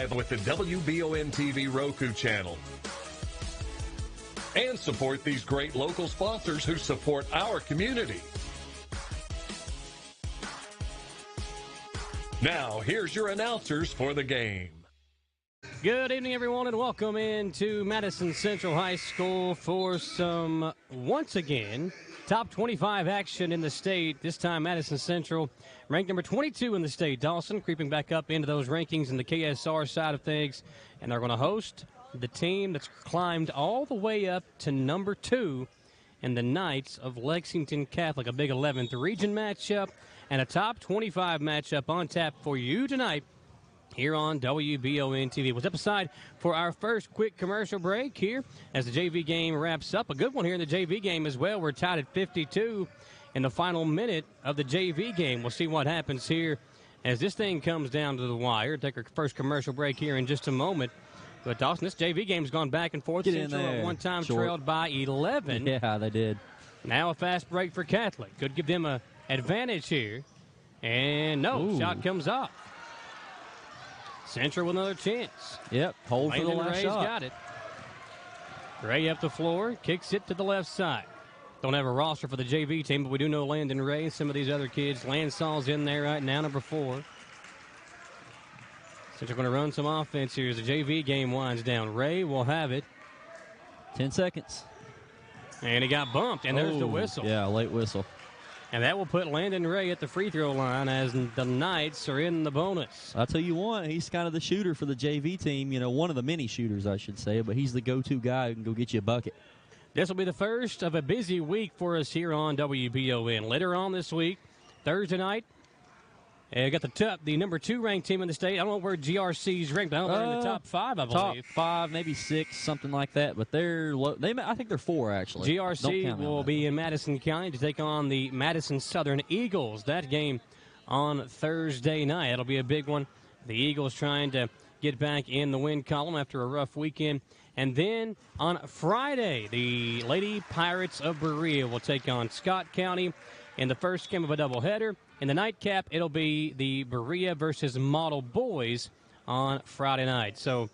live with the WBON TV Roku channel. And support these great local sponsors who support our community. Now, here's your announcers for the game. Good evening, everyone, and welcome into Madison Central High School for some, once again, top 25 action in the state. This time, Madison Central ranked number 22 in the state. Dawson creeping back up into those rankings in the KSR side of things, and they're going to host the team that's climbed all the way up to number 2 in the Knights of Lexington Catholic. A big 11th region matchup and a top 25 matchup on tap for you tonight here on WBON TV. We'll step aside for our first quick commercial break here as the JV game wraps up. A good one here in the JV game as well. We're tied at 52 in the final minute of the JV game. We'll see what happens here as this thing comes down to the wire. Take our first commercial break here in just a moment. But, Dawson, this JV game's gone back and forth. Central at one time trailed by 11. Yeah, they did. Now a fast break for Catholic. Could give them an advantage here. And no, shot comes off. Central with another chance. Yep, hold for the last shot. Got it. Ray up the floor, kicks it to the left side. Don't have a roster for the JV team, but we do know Landon Ray, some of these other kids. Lansall's in there right now, number 4. Central going to run some offense here as the JV game winds down. Ray will have it. 10 seconds. And he got bumped, and there's the whistle. Yeah, late whistle. And that will put Landon Ray at the free throw line as the Knights are in the bonus. I'll tell you what, he's kind of the shooter for the JV team. You know, one of the many shooters, I should say, but he's the go-to guy who can go get you a bucket. This will be the first of a busy week for us here on WBON. Later on this week, Thursday night, we got the number 2 ranked team in the state. I don't know where GRC's ranked. I don't know, they're in the top 5, I believe. Top 5, maybe 6, something like that. But they're low. I think they're 4, actually. GRC will be in Madison County to take on the Madison Southern Eagles. That game on Thursday night. That'll be a big one. The Eagles trying to get back in the win column after a rough weekend. And then on Friday, the Lady Pirates of Berea will take on Scott County in the first game of a doubleheader. In the nightcap, it'll be the Berea versus Model Boys on Friday night. So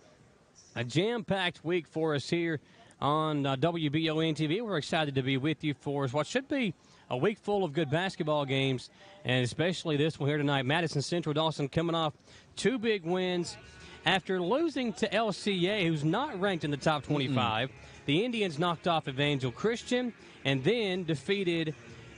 a jam-packed week for us here on WBON TV. We're excited to be with you for what should be a week full of good basketball games, and especially this one here tonight. Madison Central Dawson coming off 2 big wins. After losing to LCA, who's not ranked in the top 25, the Indians knocked off Evangel Christian and then defeated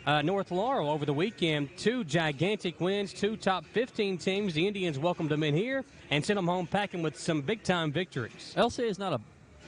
North Laurel over the weekend. 2 gigantic wins, 2 top 15 teams. The Indians welcomed them in here and sent them home packing with some big-time victories. LCA is not a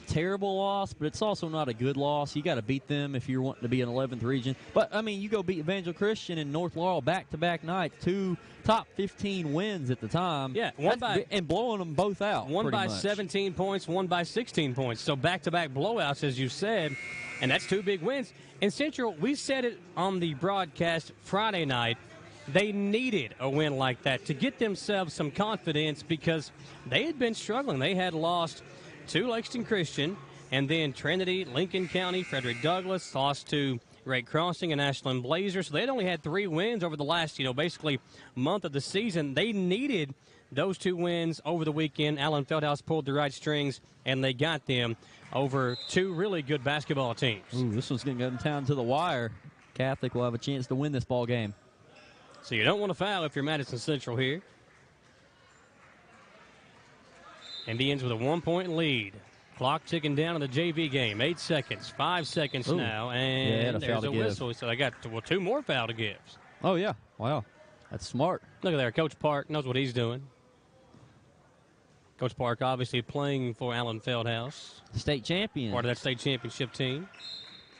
terrible loss, but it's also not a good loss. You got to beat them if you're wanting to be an 11th region. But, I mean, you go beat Evangel Christian and North Laurel back-to-back nights, 2 top 15 wins at the time. Yeah, and blowing them both out. One by 17 points, one by 16 points. So back-to-back blowouts, as you said, and that's 2 big wins. And Central, we said it on the broadcast Friday night, they needed a win like that to get themselves some confidence because they had been struggling. They had lost to Lexington Christian, and then Trinity, Lincoln County, Frederick Douglass, lost to Great Crossing and Ashland Blazers. So they'd only had 3 wins over the last, basically month of the season. They needed those 2 wins over the weekend. Allen Feldhouse pulled the right strings, and they got them over 2 really good basketball teams. Ooh, this one's going to go down to the wire. Catholic will have a chance to win this ball game. So you don't want to foul if you're Madison Central here. Indians with a 1-point lead. Clock ticking down in the JV game. 8 seconds, 5 seconds now, and there's a whistle. So they got 2 more foul to give. Oh, yeah. Wow. That's smart. Look at there. Coach Park knows what he's doing. Coach Park obviously playing for Allen Feldhouse. State champion. Part of that state championship team.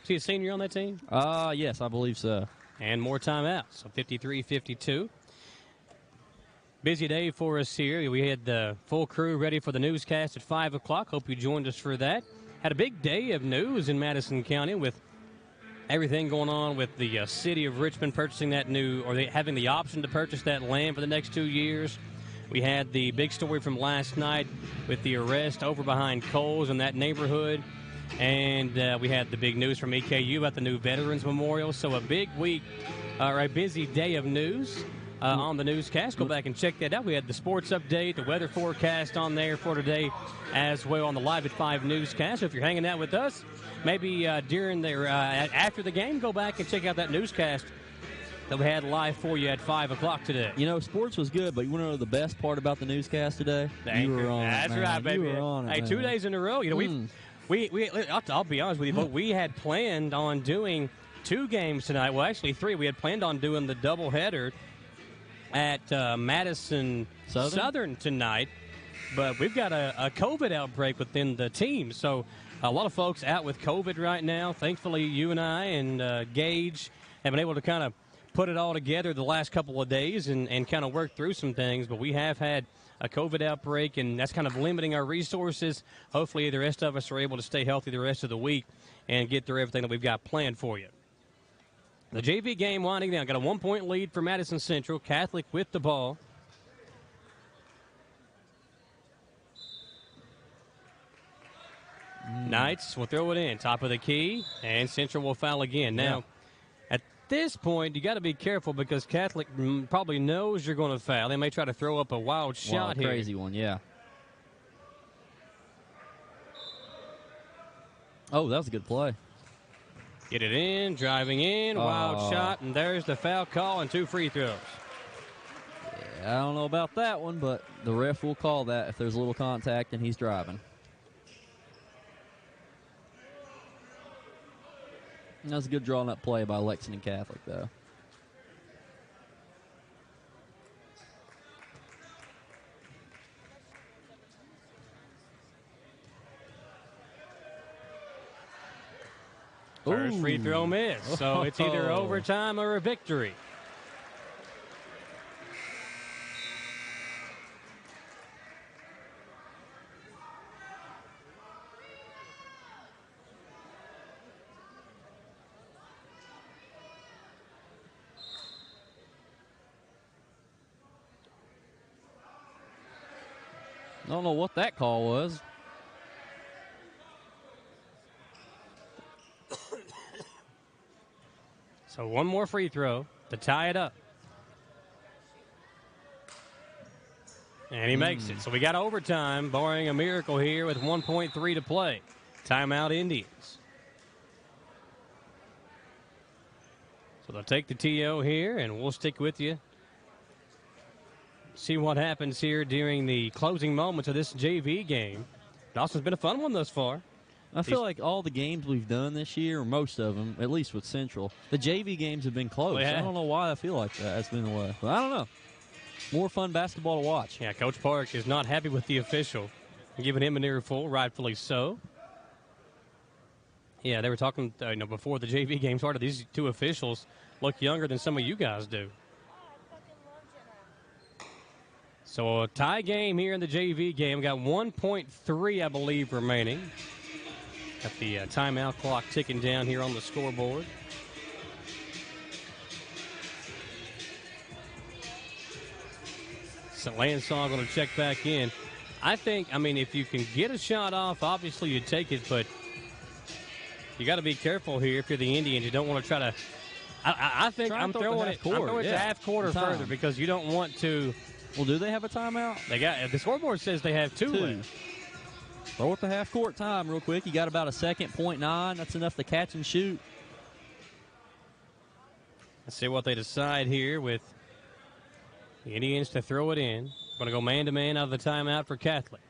Is he a senior on that team? Yes, I believe so. And more timeouts. So 53-52. Busy day for us here. We had the full crew ready for the newscast at 5 o'clock. Hope you joined us for that. Had a big day of news in Madison County with everything going on with the city of Richmond purchasing that having the option to purchase that land for the next 2 years. We had the big story from last night with the arrest over behind Kohl's in that neighborhood. And we had the big news from EKU about the new Veterans Memorial. So a big week, or a busy day of news. on the newscast. Go back and check that out. We had the sports update, the weather forecast on there for today as well on the Live at 5 newscast. So if you're hanging out with us, maybe during after the game, go back and check out that newscast that we had live for you at 5 o'clock today. You know, sports was good, but you want to know the best part about the newscast today? You were on That's it, man. right, baby. You were on it, hey, man. 2 days in a row. You know, I'll be honest with you, but we had planned on doing 2 games tonight. Well, actually 3. We had planned on doing the doubleheader at Madison Southern tonight, but we've got a COVID outbreak within the team. So a lot of folks out with COVID right now. Thankfully, you and I and Gage have been able to kind of put it all together the last couple of days and kind of work through some things. But we have had a COVID outbreak, and that's kind of limiting our resources. Hopefully the rest of us are able to stay healthy the rest of the week and get through everything that we've got planned for you. The JV game winding down. Got a 1-point lead for Madison Central. Catholic with the ball. Knights will throw it in. Top of the key, and Central will foul again. Now, at this point, you got to be careful because Catholic probably knows you're going to foul. They may try to throw up a wild shot here. Crazy one, yeah. Oh, that was a good play. Get it in, driving in, wild shot, and there's the foul call and 2 free throws. Yeah, I don't know about that one, but the ref will call that if there's a little contact and he's driving. And that was a good drawn-up play by Lexington Catholic, though. First free throw miss, so it's either overtime or a victory. I don't know what that call was. So one more free throw to tie it up. And he makes it. So we got overtime, barring a miracle here with 1.3 to play. Timeout Indians. So they'll take the TO here, and we'll stick with you. See what happens here during the closing moments of this JV game. Dawson's been a fun one thus far. I feel like all the games we've done this year, or most of them, at least with Central, the JV games have been close. I don't know why I feel like that. It's been the way. But I don't know. More fun basketball to watch. Yeah, Coach Park is not happy with the official. Giving him an earful, rightfully so. Yeah, they were talking before the JV game started. These 2 officials look younger than some of you guys do. So a tie game here in the JV game. Got 1.3, I believe, remaining. Got the timeout clock ticking down here on the scoreboard. So Lansaw going to check back in. I mean, if you can get a shot off, obviously you take it, but you got to be careful here if you're the Indians. You don't want to try to. I think I'm throwing it to half court or further because you don't want to. Well, do they have a timeout? They got the scoreboard says they have 2 left. Throw it to half court time real quick. You got about a second, 0.9. That's enough to catch and shoot. Let's see what they decide here with the Indians to throw it in. Going to go man-to-man out of the timeout for Catholic.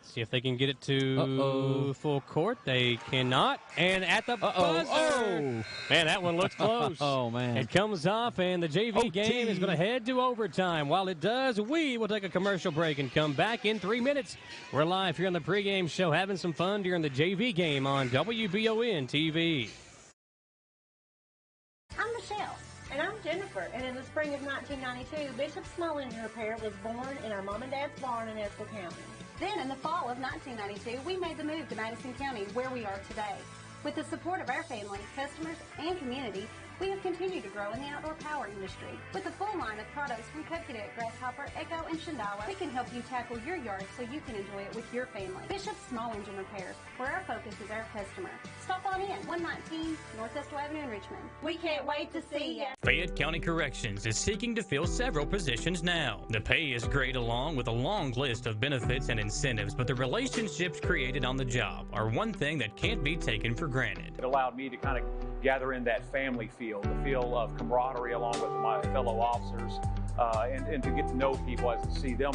See if they can get it to full court. They cannot. And at the buzzer. Man, that one looks close. Man. It comes off, and the JV game is going to head to overtime. While it does, we will take a commercial break and come back in 3 minutes. We're live here on the pregame show, having some fun during the JV game on WBON TV. I'm Michelle. And I'm Jennifer. And in the spring of 1992, Bishop Small Engine Repair was born in our mom and dad's barn in Estill County. Then, in the fall of 1992, we made the move to Madison County, where we are today. With the support of our family, customers, and community, we have continued to grow in the outdoor power industry. With a full line of products from Coconut, Grasshopper, Echo, and Shindawa, we can help you tackle your yard so you can enjoy it with your family. Bishop's Small Engine Repairs, where our focus is our customer. Stop on in, 119 Northwest Avenue in Richmond. We can't wait to see you. Fayette County Corrections is seeking to fill several positions now. The pay is great along with a long list of benefits and incentives, but the relationships created on the job are one thing that can't be taken for granted. It allowed me to kind of gather in that family feel, the feel of camaraderie along with my fellow officers, and to get to know people as to see them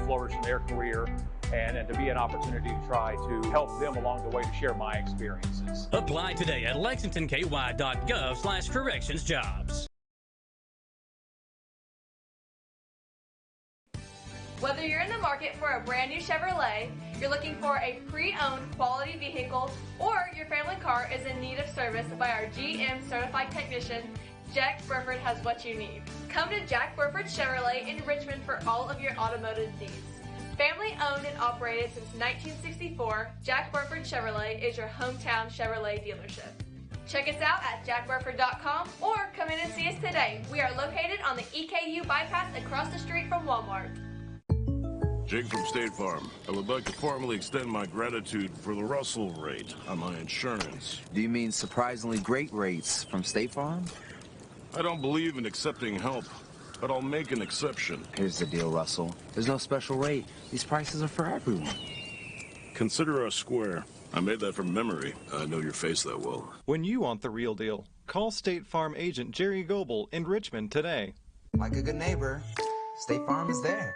flourish in their career, and to be an opportunity to try to help them along the way to share my experiences. Apply today at lexingtonky.gov/correctionsjobs. Whether you're in the market for a brand new Chevrolet, you're looking for a pre-owned quality vehicle, or your family car is in need of service by our GM certified technician, Jack Burford has what you need. Come to Jack Burford Chevrolet in Richmond for all of your automotive needs. Family owned and operated since 1964, Jack Burford Chevrolet is your hometown Chevrolet dealership. Check us out at jackburford.com or come in and see us today. We are located on the EKU bypass across the street from Walmart. Jake from State Farm. I would like to formally extend my gratitude for the Russell rate on my insurance. Do you mean surprisingly great rates from State Farm? I don't believe in accepting help, but I'll make an exception. Here's the deal, Russell. There's no special rate. These prices are for everyone. Consider us square. I made that from memory. I know your face that well. When you want the real deal, call State Farm agent Jerry Goebel in Richmond today. Like a good neighbor, State Farm is there.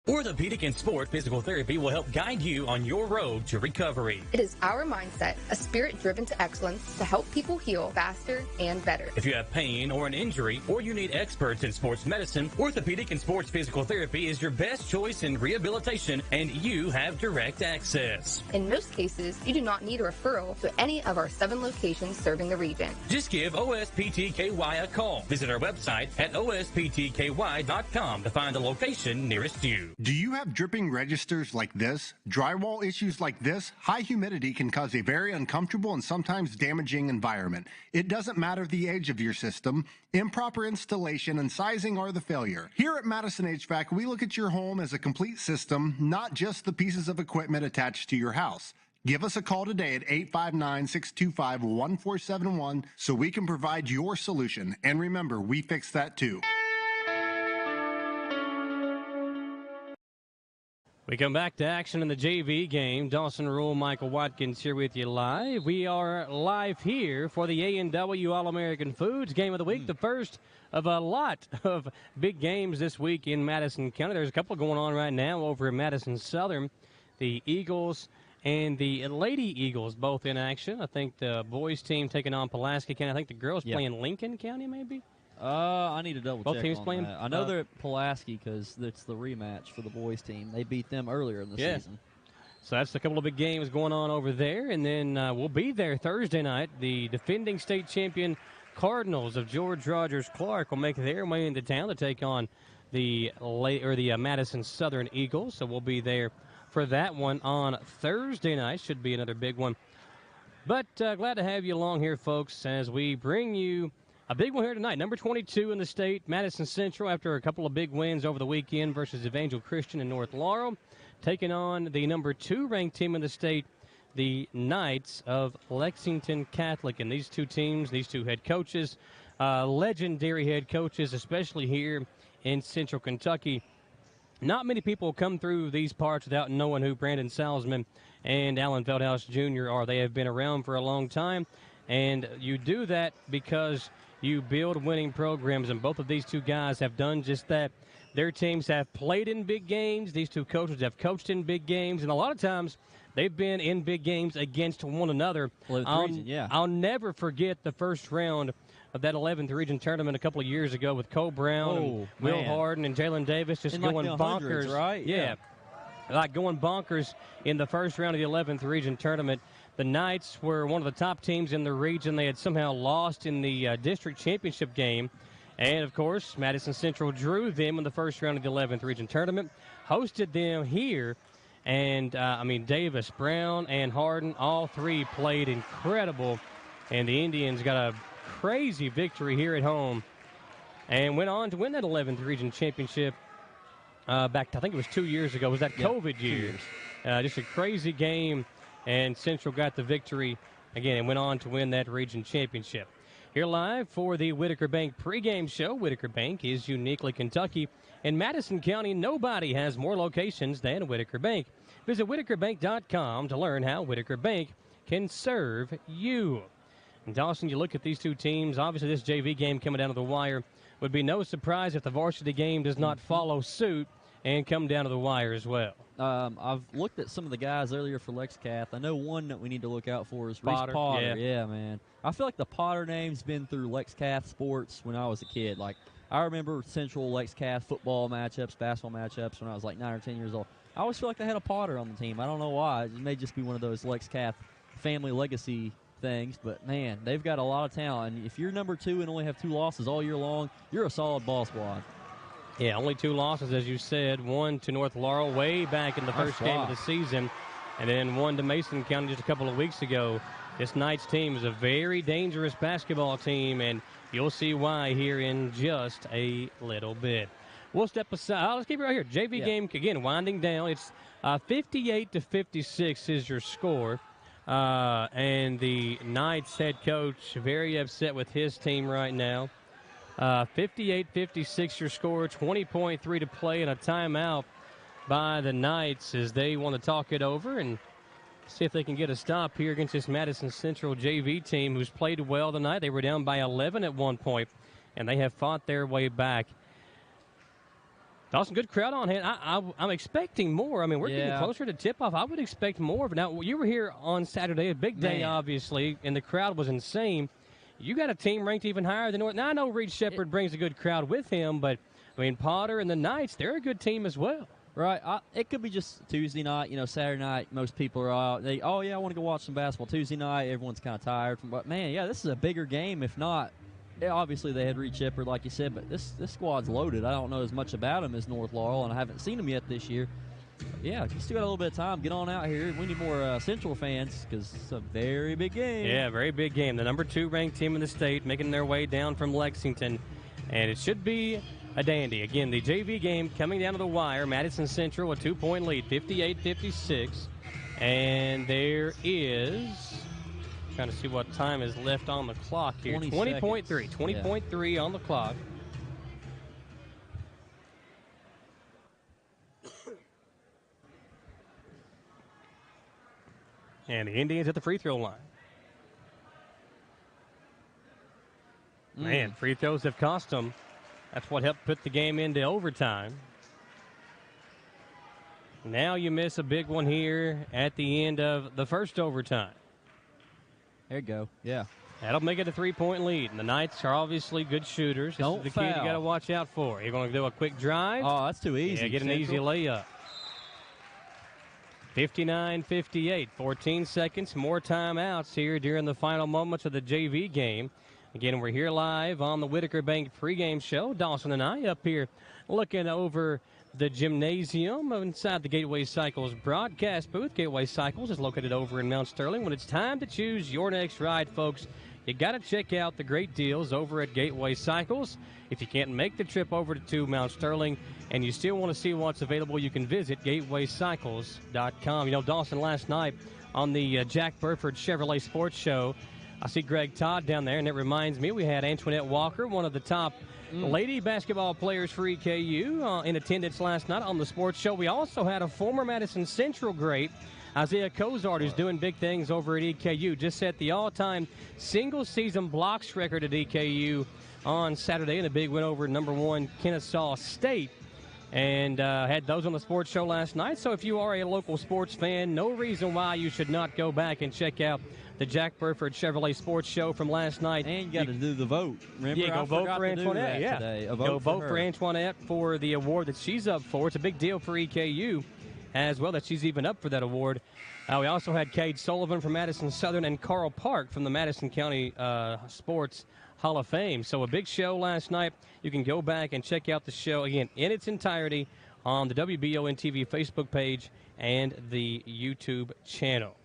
Orthopedic and Sport Physical Therapy will help guide you on your road to recovery. It is our mindset, a spirit driven to excellence, to help people heal faster and better. If you have pain or an injury, or you need experts in sports medicine, Orthopedic and Sports Physical Therapy is your best choice in rehabilitation, and you have direct access. In most cases, you do not need a referral to any of our 7 locations serving the region. Just give OSPTKY a call. Visit our website at osptky.com to find the location nearest you. Do you have dripping registers like this? Drywall issues like this? High humidity can cause a very uncomfortable and sometimes damaging environment. It doesn't matter the age of your system. Improper installation and sizing are the failure. Here at Madison HVAC, we look at your home as a complete system, not just the pieces of equipment attached to your house. Give us a call today at 859-625-1471 so we can provide your solution. And remember, we fix that too. We come back to action in the JV game. Dawson Rule, Michael Watkins here with you live. We are live here for the A&W All-American Foods Game of the Week, the first of a lot of big games this week in Madison County. There's a couple going on right now over in Madison Southern. The Eagles and the Lady Eagles both in action. I think the boys team taking on Pulaski County. I think the girls playing Lincoln County maybe. I need to double check. Both teams on playing. that. I know they're at Pulaski because it's the rematch for the boys team. They beat them earlier in the season. So that's a couple of big games going on over there, and then we'll be there Thursday night. The defending state champion Cardinals of George Rogers Clark will make their way into town to take on the Madison Southern Eagles. So we'll be there for that one on Thursday night. Should be another big one. But glad to have you along here, folks, as we bring you a big one here tonight. Number 22 in the state, Madison Central, after a couple of big wins over the weekend versus Evangel Christian and North Laurel, taking on the number 2 ranked team in the state, the Knights of Lexington Catholic. And these two teams, these two head coaches, legendary head coaches, especially here in Central Kentucky. Not many people come through these parts without knowing who Brandon Salzman and Alan Feldhouse Jr. are. They have been around for a long time, and you do that because you build winning programs, and both of these two guys have done just that. Their teams have played in big games. These two coaches have coached in big games, and a lot of times they've been in big games against one another. I'll never forget the first round of that 11th region tournament a couple of years ago with Cole Brown and Will Harden and Jalen Davis just going bonkers. Right? Yeah. Like going bonkers in the first round of the 11th region tournament. The Knights were one of the top teams in the region. They had somehow lost in the district championship game. And, of course, Madison Central drew them in the first round of the 11th region tournament, hosted them here. And, Davis, Brown, and Harden, all three played incredible And the Indians got a crazy victory here at home and went on to win that 11th region championship back, I think it was 2 years ago. It was that COVID year. Just a crazy game, and Central got the victory again and went on to win that region championship. Here live for the Whitaker Bank pregame show. Whitaker Bank is uniquely Kentucky. In Madison County, nobody has more locations than Whitaker Bank. Visit WhitakerBank.com to learn how Whitaker Bank can serve you. And Dawson, you look at these two teams. Obviously, this JV game coming down to the wire would be no surprise if the varsity game does not follow suit and come down to the wire as well. I've looked at some of the guys earlier for LexCath. I know one that we need to look out for is Reese Potter. Yeah, man. I feel like the Potter name's been through LexCath sports when I was a kid. Like, I remember Central LexCath football matchups, basketball matchups when I was like 9 or 10 years old. I always feel like they had a Potter on the team. I don't know why. It may just be one of those LexCath family legacy things, but man, they've got a lot of talent. And if you're number 2 and only have 2 losses all year long, you're a solid ball squad. Yeah, only 2 losses, as you said. One to North Laurel way back in the first game of the season, and then one to Mason County just a couple of weeks ago. This Knights team is a very dangerous basketball team, and you'll see why here in just a little bit. We'll step aside. Let's keep it right here. JV game, again, winding down. It's 58-56 is your score. And the Knights head coach very upset with his team right now. 58-56 your score, 20.3 to play, and a timeout by the Knights as they want to talk it over and see if they can get a stop here against this Madison Central JV team who's played well tonight. They were down by 11 at one point, and they have fought their way back. Dawson, good crowd on hand. I'm expecting more. I mean, we're getting closer to tip-off. I would expect more. But now, you were here on Saturday, a big day, obviously, and the crowd was insane. You got a team ranked even higher than North. Now, I know Reed Shepherd brings a good crowd with him, but, I mean, Potter and the Knights, they're a good team as well. Right. It could be just Tuesday night. You know, Saturday night, most people are out. I want to go watch some basketball. Tuesday night, everyone's kind of tired. But, man, this is a bigger game, if not. Yeah, obviously, they had Reed Shepherd, like you said, but this squad's loaded. I don't know as much about them as North Laurel, and I haven't seen them yet this year. Yeah, you still got a little bit of time. Get on out here. We need more Central fans because it's a very big game. Yeah, very big game. The number 2 ranked team in the state making their way down from Lexington, and it should be a dandy. Again, the JV game coming down to the wire. Madison Central a 2-point lead, 58-56, and there is... Trying to see what time is left on the clock here. 20.3. 20.3 on the clock. And the Indians at the free throw line. Man, free throws have cost them. That's what helped put the game into overtime. Now you miss a big one here at the end of the first overtime. There you go. Yeah. That'll make it a 3-point lead. And the Knights are obviously good shooters. This is the key you got to watch out for. You're going to do a quick drive. Oh, that's too easy. Yeah, get an easy layup. 59-58, 14 seconds, more timeouts here during the final moments of the JV game. Again, we're here live on the Whitaker Bank pregame show. Dawson and I up here looking over the gymnasium inside the Gateway Cycles broadcast booth. Gateway Cycles is located over in Mount Sterling. When it's time to choose your next ride, folks, you got to check out the great deals over at Gateway Cycles. If you can't make the trip over to Mount Sterling and you still want to see what's available, you can visit gatewaycycles.com. You know, Dawson, last night on the Jack Burford Chevrolet Sports Show, I see Greg Todd down there, and it reminds me we had Antoinette Walker, one of the top lady basketball players for EKU, in attendance last night on the sports show. We also had a former Madison Central great, Isaiah Cozart, who's doing big things over at EKU. Just set the all-time single-season blocks record at EKU on Saturday in a big win over number 1 Kennesaw State. And had those on the sports show last night. So if you are a local sports fan, no reason why you should not go back and check out the Jack Burford Chevrolet Sports Show from last night. And you got to do the vote. Remember, go vote for Antoinette. Today. Go vote for Antoinette for the award that she's up for. It's a big deal for EKU as well that she's even up for that award. We also had Cade Sullivan from Madison Southern and Carl Park from the Madison County Sports Hall of Fame. So a big show last night. You can go back and check out the show, again, in its entirety on the WBON TV Facebook page and the YouTube channel.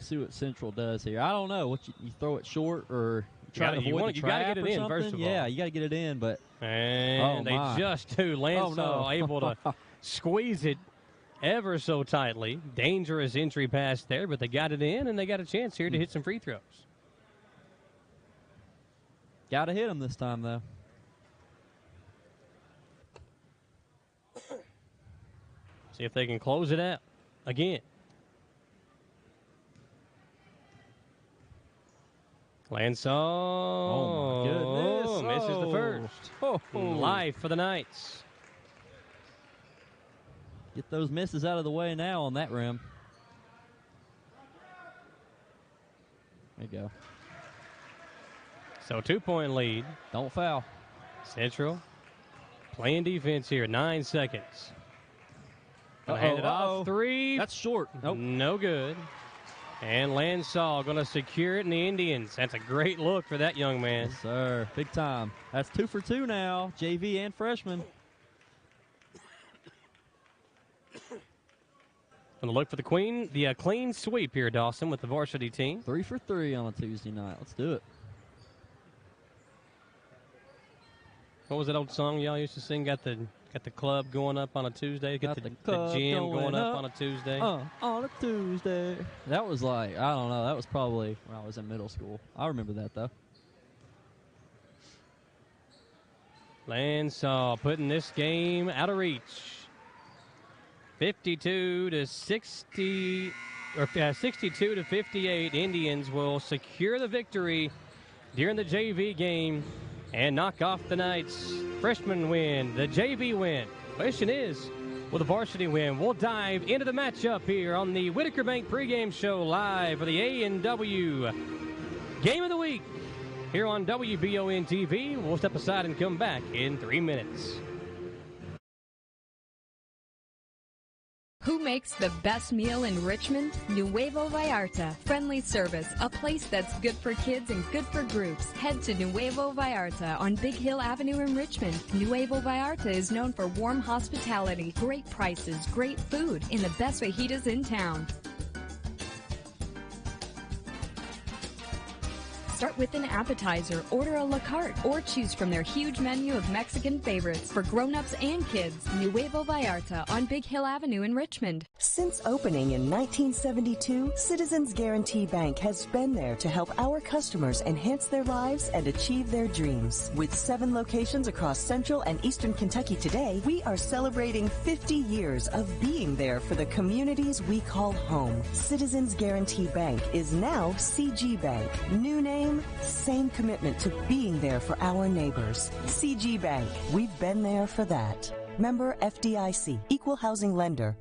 see what Central does here. I don't know. What you throw it short or try to avoid the trap gotta get it or in, something? first of all. Yeah, you got to get it in, but and they just do. Lansall able to squeeze it ever so tightly. Dangerous entry pass there, but they got it in, and they got a chance here to hit some free throws. Got to hit them this time, though. See if they can close it out again. Lansall. Oh, my goodness. Misses the first. Life for the Knights. Get those misses out of the way now on that rim. There you go. So 2-point lead. Don't foul. Central playing defense here. 9 seconds. Gonna hand it off. 3. That's short. Nope. No good. And Lansall going to secure it in the Indians. That's a great look for that young man. Yes, sir. Big time. That's 2 for 2 now. JV and freshman. Going to look for the clean sweep here, Dawson, with the varsity team. 3 for 3 on a Tuesday night. Let's do it. What was that old song y'all used to sing? Got the club going up on a Tuesday. Got the gym going up on a Tuesday. On a Tuesday. That was like, I don't know. That was probably when I was in middle school. I remember that, though. Lansall putting this game out of reach. 62 to 58. Indians will secure the victory during the JV game and knock off the Knights. Freshman win, the JV win. Question is, will the varsity win? We'll dive into the matchup here on the Whitaker Bank pregame show live for the A&W Game of the Week here on WBON TV. We'll step aside and come back in 3 minutes. Who makes the best meal in Richmond? Nuevo Vallarta. Friendly service, a place that's good for kids and good for groups. Head to Nuevo Vallarta on Big Hill Avenue in Richmond. Nuevo Vallarta is known for warm hospitality, great prices, great food, and the best fajitas in town. Start with an appetizer, order a la carte, or choose from their huge menu of Mexican favorites for grown-ups and kids. Nuevo Vallarta on Big Hill Avenue in Richmond. Since opening in 1972, Citizens Guarantee Bank has been there to help our customers enhance their lives and achieve their dreams. With 7 locations across Central and Eastern Kentucky today, we are celebrating 50 years of being there for the communities we call home. Citizens Guarantee Bank is now CG Bank. New name, same commitment to being there for our neighbors. CG Bank, we've been there for that. Member FDIC, Equal Housing Lender.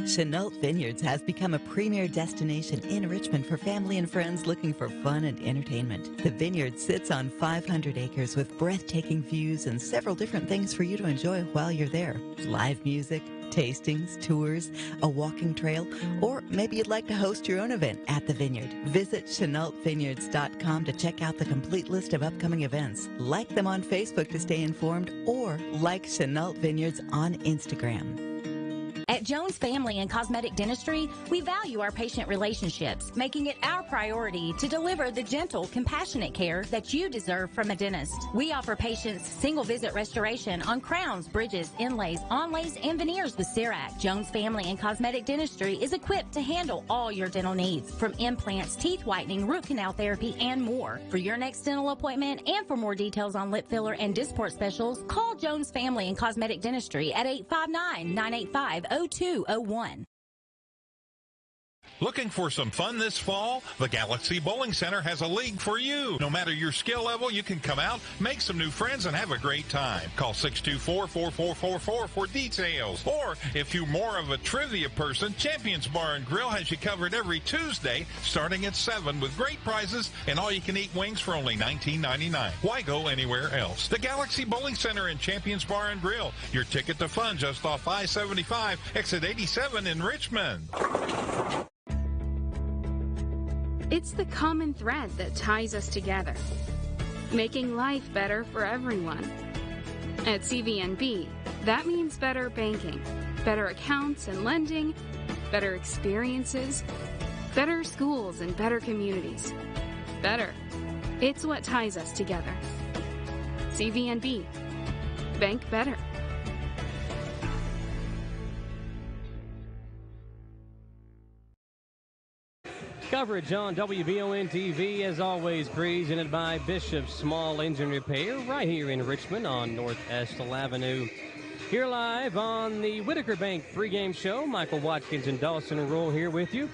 Chenault Vineyards has become a premier destination in Richmond for family and friends looking for fun and entertainment. The vineyard sits on 500 acres with breathtaking views and several different things for you to enjoy while you're there. Live music, tastings, tours, a walking trail, or maybe you'd like to host your own event at the vineyard. Visit ChenaultVineyards.com to check out the complete list of upcoming events. Like them on Facebook to stay informed, or like Chenault Vineyards on Instagram. At Jones Family and Cosmetic Dentistry, we value our patient relationships, making it our priority to deliver the gentle, compassionate care that you deserve from a dentist. We offer patients single-visit restoration on crowns, bridges, inlays, onlays, and veneers with CERAC. Jones Family and Cosmetic Dentistry is equipped to handle all your dental needs, from implants, teeth whitening, root canal therapy, and more. For your next dental appointment and for more details on lip filler and Dysport specials, call Jones Family and Cosmetic Dentistry at 859-985-0201. Looking for some fun this fall? The Galaxy Bowling Center has a league for you. No matter your skill level, you can come out, make some new friends, and have a great time. Call 624-4444 for details. Or, if you're more of a trivia person, Champions Bar and Grill has you covered every Tuesday, starting at 7 with great prizes and all-you-can-eat wings for only $19.99. Why go anywhere else? The Galaxy Bowling Center and Champions Bar and Grill. Your ticket to fun just off I-75, exit 87 in Richmond. It's the common thread that ties us together, making life better for everyone. At CVNB, that means better banking, better accounts and lending, better experiences, better schools, and better communities. Better. It's what ties us together. CVNB. Bank better. Coverage on WBON TV, as always, presented by Bishop's Small Engine Repair, right here in Richmond on North Estill Avenue. Here live on the Whitaker Bank pregame show, Michael Watkins and Dawson Rule here with you.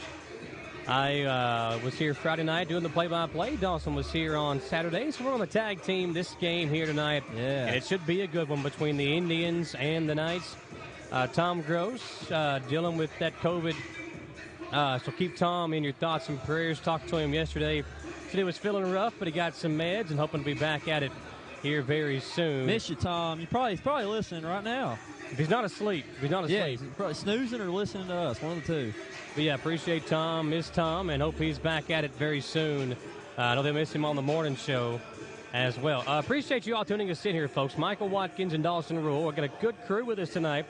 I was here Friday night doing the play-by-play. Dawson was here on Saturday, so we're on the tag team this game here tonight. Yeah. And it should be a good one between the Indians and the Knights. Tom Gross dealing with that COVID. So keep Tom in your thoughts and prayers. Talked to him yesterday. Said he was feeling rough, but he got some meds and hoping to be back at it here very soon. Miss you, Tom. He's probably listening right now. If he's not asleep. Yeah, he's probably snoozing or listening to us, one of the two. But yeah, appreciate Tom, miss Tom, and hope he's back at it very soon. I know they miss him on the morning show as well. Appreciate you all tuning us in here, folks. Michael Watkins and Dawson Rule. We've got a good crew with us tonight.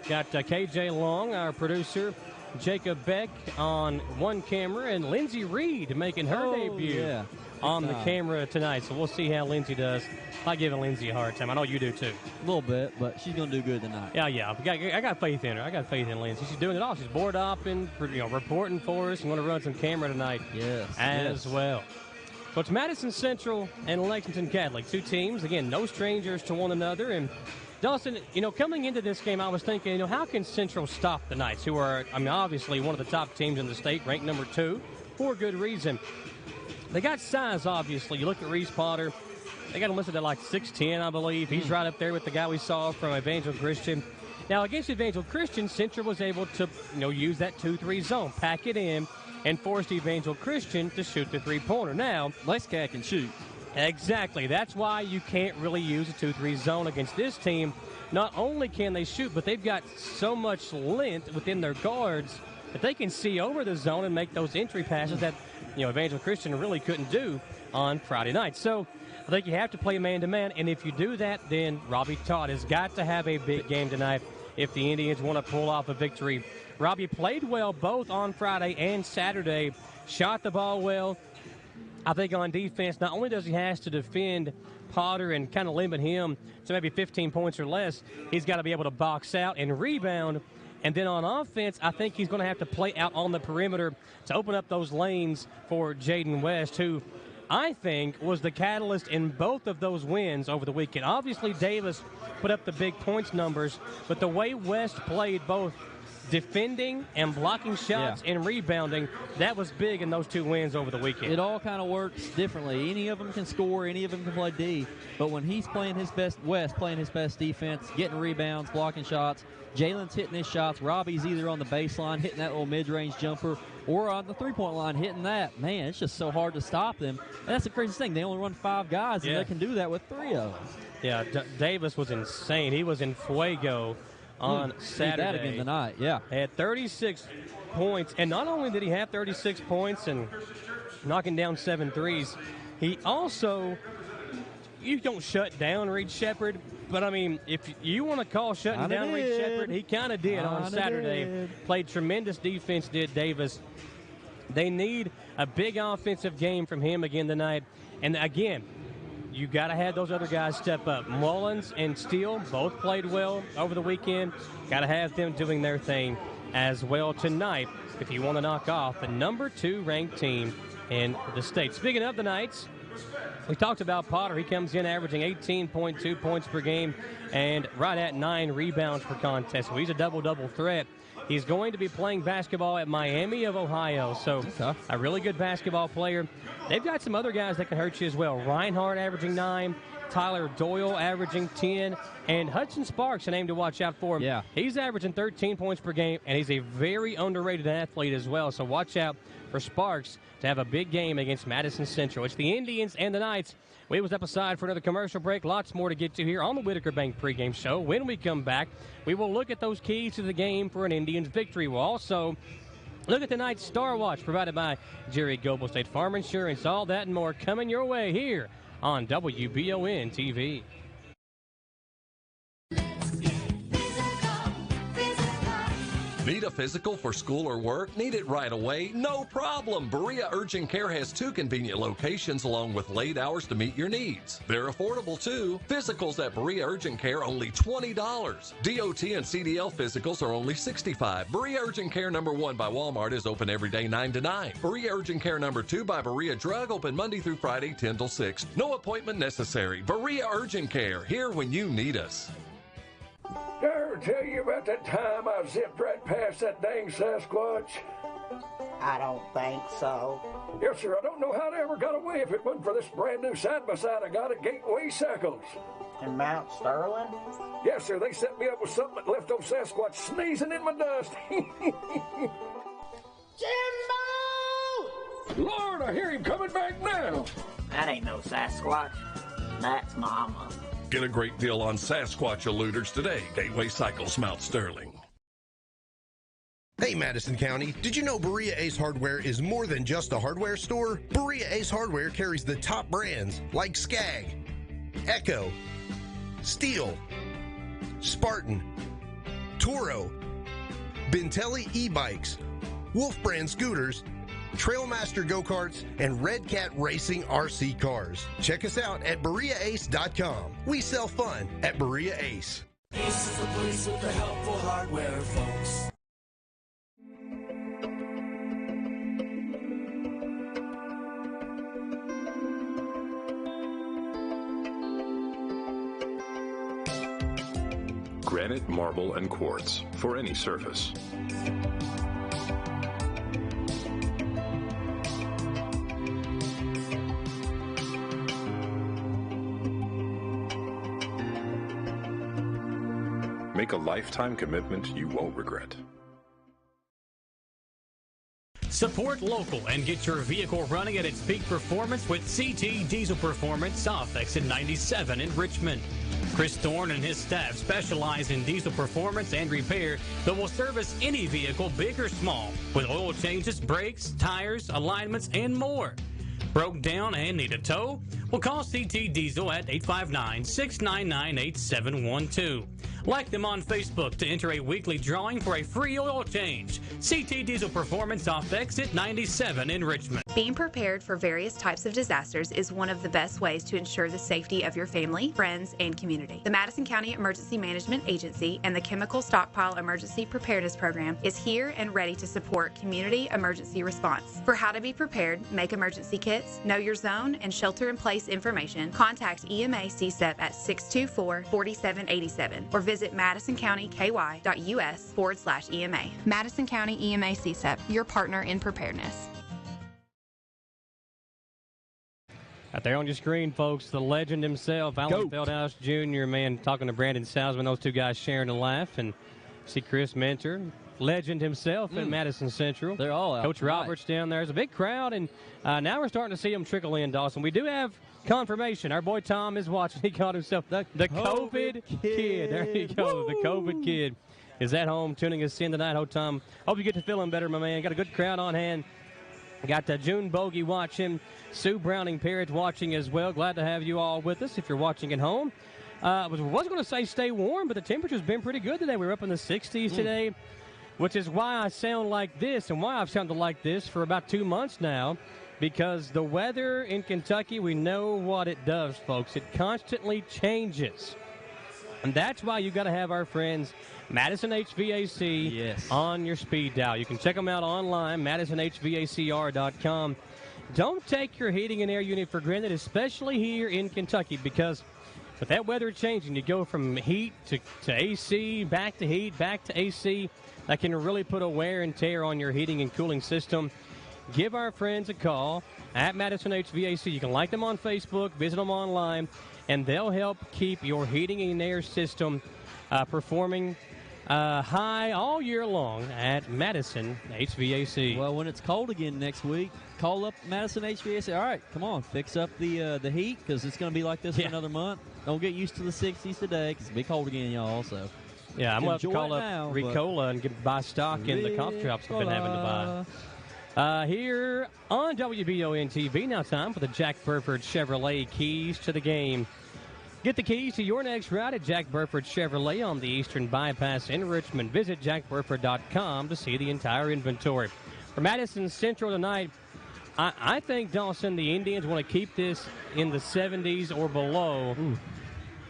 Got KJ Long, our producer, Jacob Beck on one camera, and Lindsay Reed making her debut on the camera tonight. So we'll see how Lindsay does. I'm giving Lindsay a hard time. I know you do too. A little bit, but she's going to do good tonight. Yeah. I got faith in her. I got faith in Lindsay. She's doing it all. She's board opping, reporting for us, and going to run some camera tonight as well. So it's Madison Central and Lexington Catholic, two teams. Again, no strangers to one another. And Dawson, coming into this game, I was thinking, how can Central stop the Knights, who are, obviously one of the top teams in the state, ranked number 2, for good reason. They got size, obviously. You look at Reese Potter. They got him listed at like 6'10", I believe. He's right up there with the guy we saw from Evangel Christian. Now, against Evangel Christian, Central was able to, use that 2-3 zone, pack it in, and forced Evangel Christian to shoot the three-pointer. Now, Lexcat can shoot. Exactly. That's why you can't really use a 2-3 zone against this team. Not only can they shoot, but they've got so much length within their guards that they can see over the zone and make those entry passes that, Evangel Christian really couldn't do on Friday night. So I think you have to play man-to-man, and if you do that, then Robbie Todd has got to have a big game tonight if the Indians want to pull off a victory. Robbie played well both on Friday and Saturday, shot the ball well. I think on defense, not only does he have to defend Potter and kind of limit him to maybe 15 points or less, he's got to be able to box out and rebound. And then on offense, I think he's going to have to play out on the perimeter to open up those lanes for Jaden West, who I think was the catalyst in both of those wins over the weekend. Obviously, Davis put up the big points numbers, but the way West played both defending and blocking shots and rebounding, that was big in those two wins over the weekend. It all kind of works differently. Any of them can score, any of them can play D, but when he's playing his best, West playing his best defense, getting rebounds, blocking shots, Jalen's hitting his shots, Robbie's either on the baseline hitting that little mid-range jumper or on the three-point line hitting that. Man, it's just so hard to stop them. And that's the craziest thing. They only run 5 guys, and they can do that with 3 of them. Yeah, Davis was insane. He was in fuego on Saturday. That again tonight, yeah. Had 36 points, and not only did he have 36 points and knocking down 7 threes, he also, you don't shut down Reed Shepherd, but I mean, if you want to call shutting down Reed Shepherd, he kind of did on Saturday. Played tremendous defense, did Davis. They need a big offensive game from him again tonight, and again, you got to have those other guys step up. Mullins and Steele both played well over the weekend. Got to have them doing their thing as well tonight if you want to knock off the number 2 ranked team in the state. Speaking of the Knights, we talked about Potter. He comes in averaging 18.2 points per game and right at 9 rebounds per contest. So he's a double-double threat. He's going to be playing basketball at Miami of Ohio, so a really good basketball player. They've got some other guys that can hurt you as well. Reinhardt averaging 9, Tyler Doyle averaging 10, and Hudson Sparks, a name to watch out for him. Yeah. He's averaging 13 points per game, and he's a very underrated athlete as well, so watch out for Sparks to have a big game against Madison Central. It's the Indians and the Knights. We will step aside for another commercial break. Lots more to get to here on the Whitaker Bank pregame show. When we come back, we will look at those keys to the game for an Indians victory. We'll also look at tonight's Star Watch provided by Jerry Goebel State Farm Insurance. All that and more coming your way here on WBON TV. Need a physical for school or work? Need it right away? No problem. Berea Urgent Care has 2 convenient locations along with late hours to meet your needs. They're affordable too. Physicals at Berea Urgent Care only $20. DOT and CDL physicals are only $65. Berea Urgent Care number 1 by Walmart is open every day 9 to 9. Berea Urgent Care number 2 by Berea Drug open Monday through Friday 10 till 6. No appointment necessary. Berea Urgent Care, here when you need us. Did I ever tell you about that time I zipped right past that dang Sasquatch? I don't think so. Yes, sir. I don't know how they ever got away if it wasn't for this brand new side-by-side I got at Gateway Cycles. In Mount Sterling? Yes, sir. They set me up with something that left old Sasquatch sneezing in my dust. Jimbo! Lord, I hear him coming back now. That ain't no Sasquatch. That's Mama. Get a great deal on Sasquatch eluders today. Gateway Cycles, Mount Sterling. Hey Madison County, did you know Berea Ace Hardware is more than just a hardware store? Berea Ace Hardware carries the top brands like Skag, Echo, Steel, Spartan, Toro, Bentelli e-bikes, Wolf brand scooters, Trailmaster go-karts, and Red Cat Racing RC cars. Check us out at BereaAce.com. We sell fun at Berea Ace. Ace is the place with the helpful hardware, folks. Granite, marble, and quartz for any surface. Make a lifetime commitment you won't regret. Support local and get your vehicle running at its peak performance with CT Diesel Performance off exit 97 in Richmond. Chris Thorne and his staff specialize in diesel performance and repair that will service any vehicle, big or small, with oil changes, brakes, tires, alignments, and more. Broke down and need a tow? Well, call CT Diesel at 859-699-8712. Like them on Facebook to enter a weekly drawing for a free oil change. CT Diesel Performance off exit 97 in Richmond. Being prepared for various types of disasters is one of the best ways to ensure the safety of your family, friends, and community. The Madison County Emergency Management Agency and the Chemical Stockpile Emergency Preparedness Program is here and ready to support community emergency response. For how to be prepared, make emergency kits, know your zone, and shelter-in-place information, contact EMA CSEP at 624-4787 or visit madisoncountyky.us/EMA. Madison County EMA CSEP, your partner in preparedness. Out there on your screen, folks, the legend himself, Alan Feldhouse Jr., man, talking to Brandon Salzman, those two guys sharing a laugh, and see Chris Mentor, legend himself at Madison Central. They're all out. Coach Roberts down there. There's a big crowd, and now we're starting to see them trickle in, Dawson. We do have confirmation. Our boy Tom is watching. He called himself the COVID kid. There you go. Woo! The COVID kid is at home tuning us in tonight. Hope Tom, hope you get to feeling better, my man. Got a good crowd on hand. Got June Bogey watching, Sue Browning Parrott watching as well. Glad to have you all with us if you're watching at home. I was going to say stay warm, but the temperature's been pretty good today. We were up in the 60s today, which is why I sound like this and why I've sounded like this for about 2 months now, because the weather in Kentucky, we know what it does, folks. It constantly changes. And that's why you got to have our friends Madison HVAC on your speed dial. You can check them out online, madisonhvacr.com. Don't take your heating and air unit for granted, especially here in Kentucky, because with that weather changing, you go from heat to AC, back to heat, back to AC. That can really put a wear and tear on your heating and cooling system. Give our friends a call at Madison HVAC. You can like them on Facebook, visit them online, and they'll help keep your heating and air system performing high all year long at Madison HVAC. Well, when it's cold again next week, call up Madison HVAC. All right, come on, fix up the heat, because it's going to be like this for another month. Don't get used to the 60s today, because it'll be cold again, y'all. So yeah, I'm going to call up Ricola and buy stock in the cough drops I've been having to buy. Here on WBON TV, now time for the Jack Burford Chevrolet Keys to the Game. Get the keys to your next ride at Jack Burford Chevrolet on the Eastern Bypass in Richmond. Visit jackburford.com to see the entire inventory. For Madison Central tonight, I think, Dawson, the Indians want to keep this in the 70s or below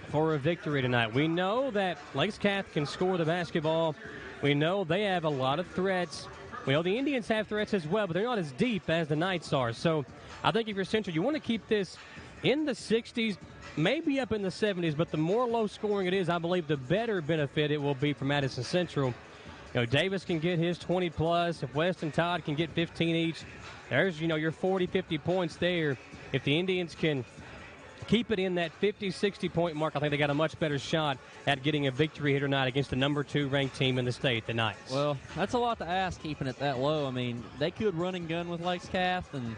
for a victory tonight. We know that Lexington can score the basketball. We know they have a lot of threats. We know the Indians have threats as well, but they're not as deep as the Knights are. So I think if you're Central, you want to keep this in the 60s, maybe up in the 70s, but the more low scoring it is, I believe the better benefit it will be for Madison Central. You know, Davis can get his 20 plus. If West and Todd can get 15 each, there's, your 40, 50 points there. If the Indians can keep it in that 50, 60 point mark, I think they got a much better shot at getting a victory here tonight against the number 2 ranked team in the state, the Knights. Well, that's a lot to ask, keeping it that low. I mean, they could run and gun with Lexington, and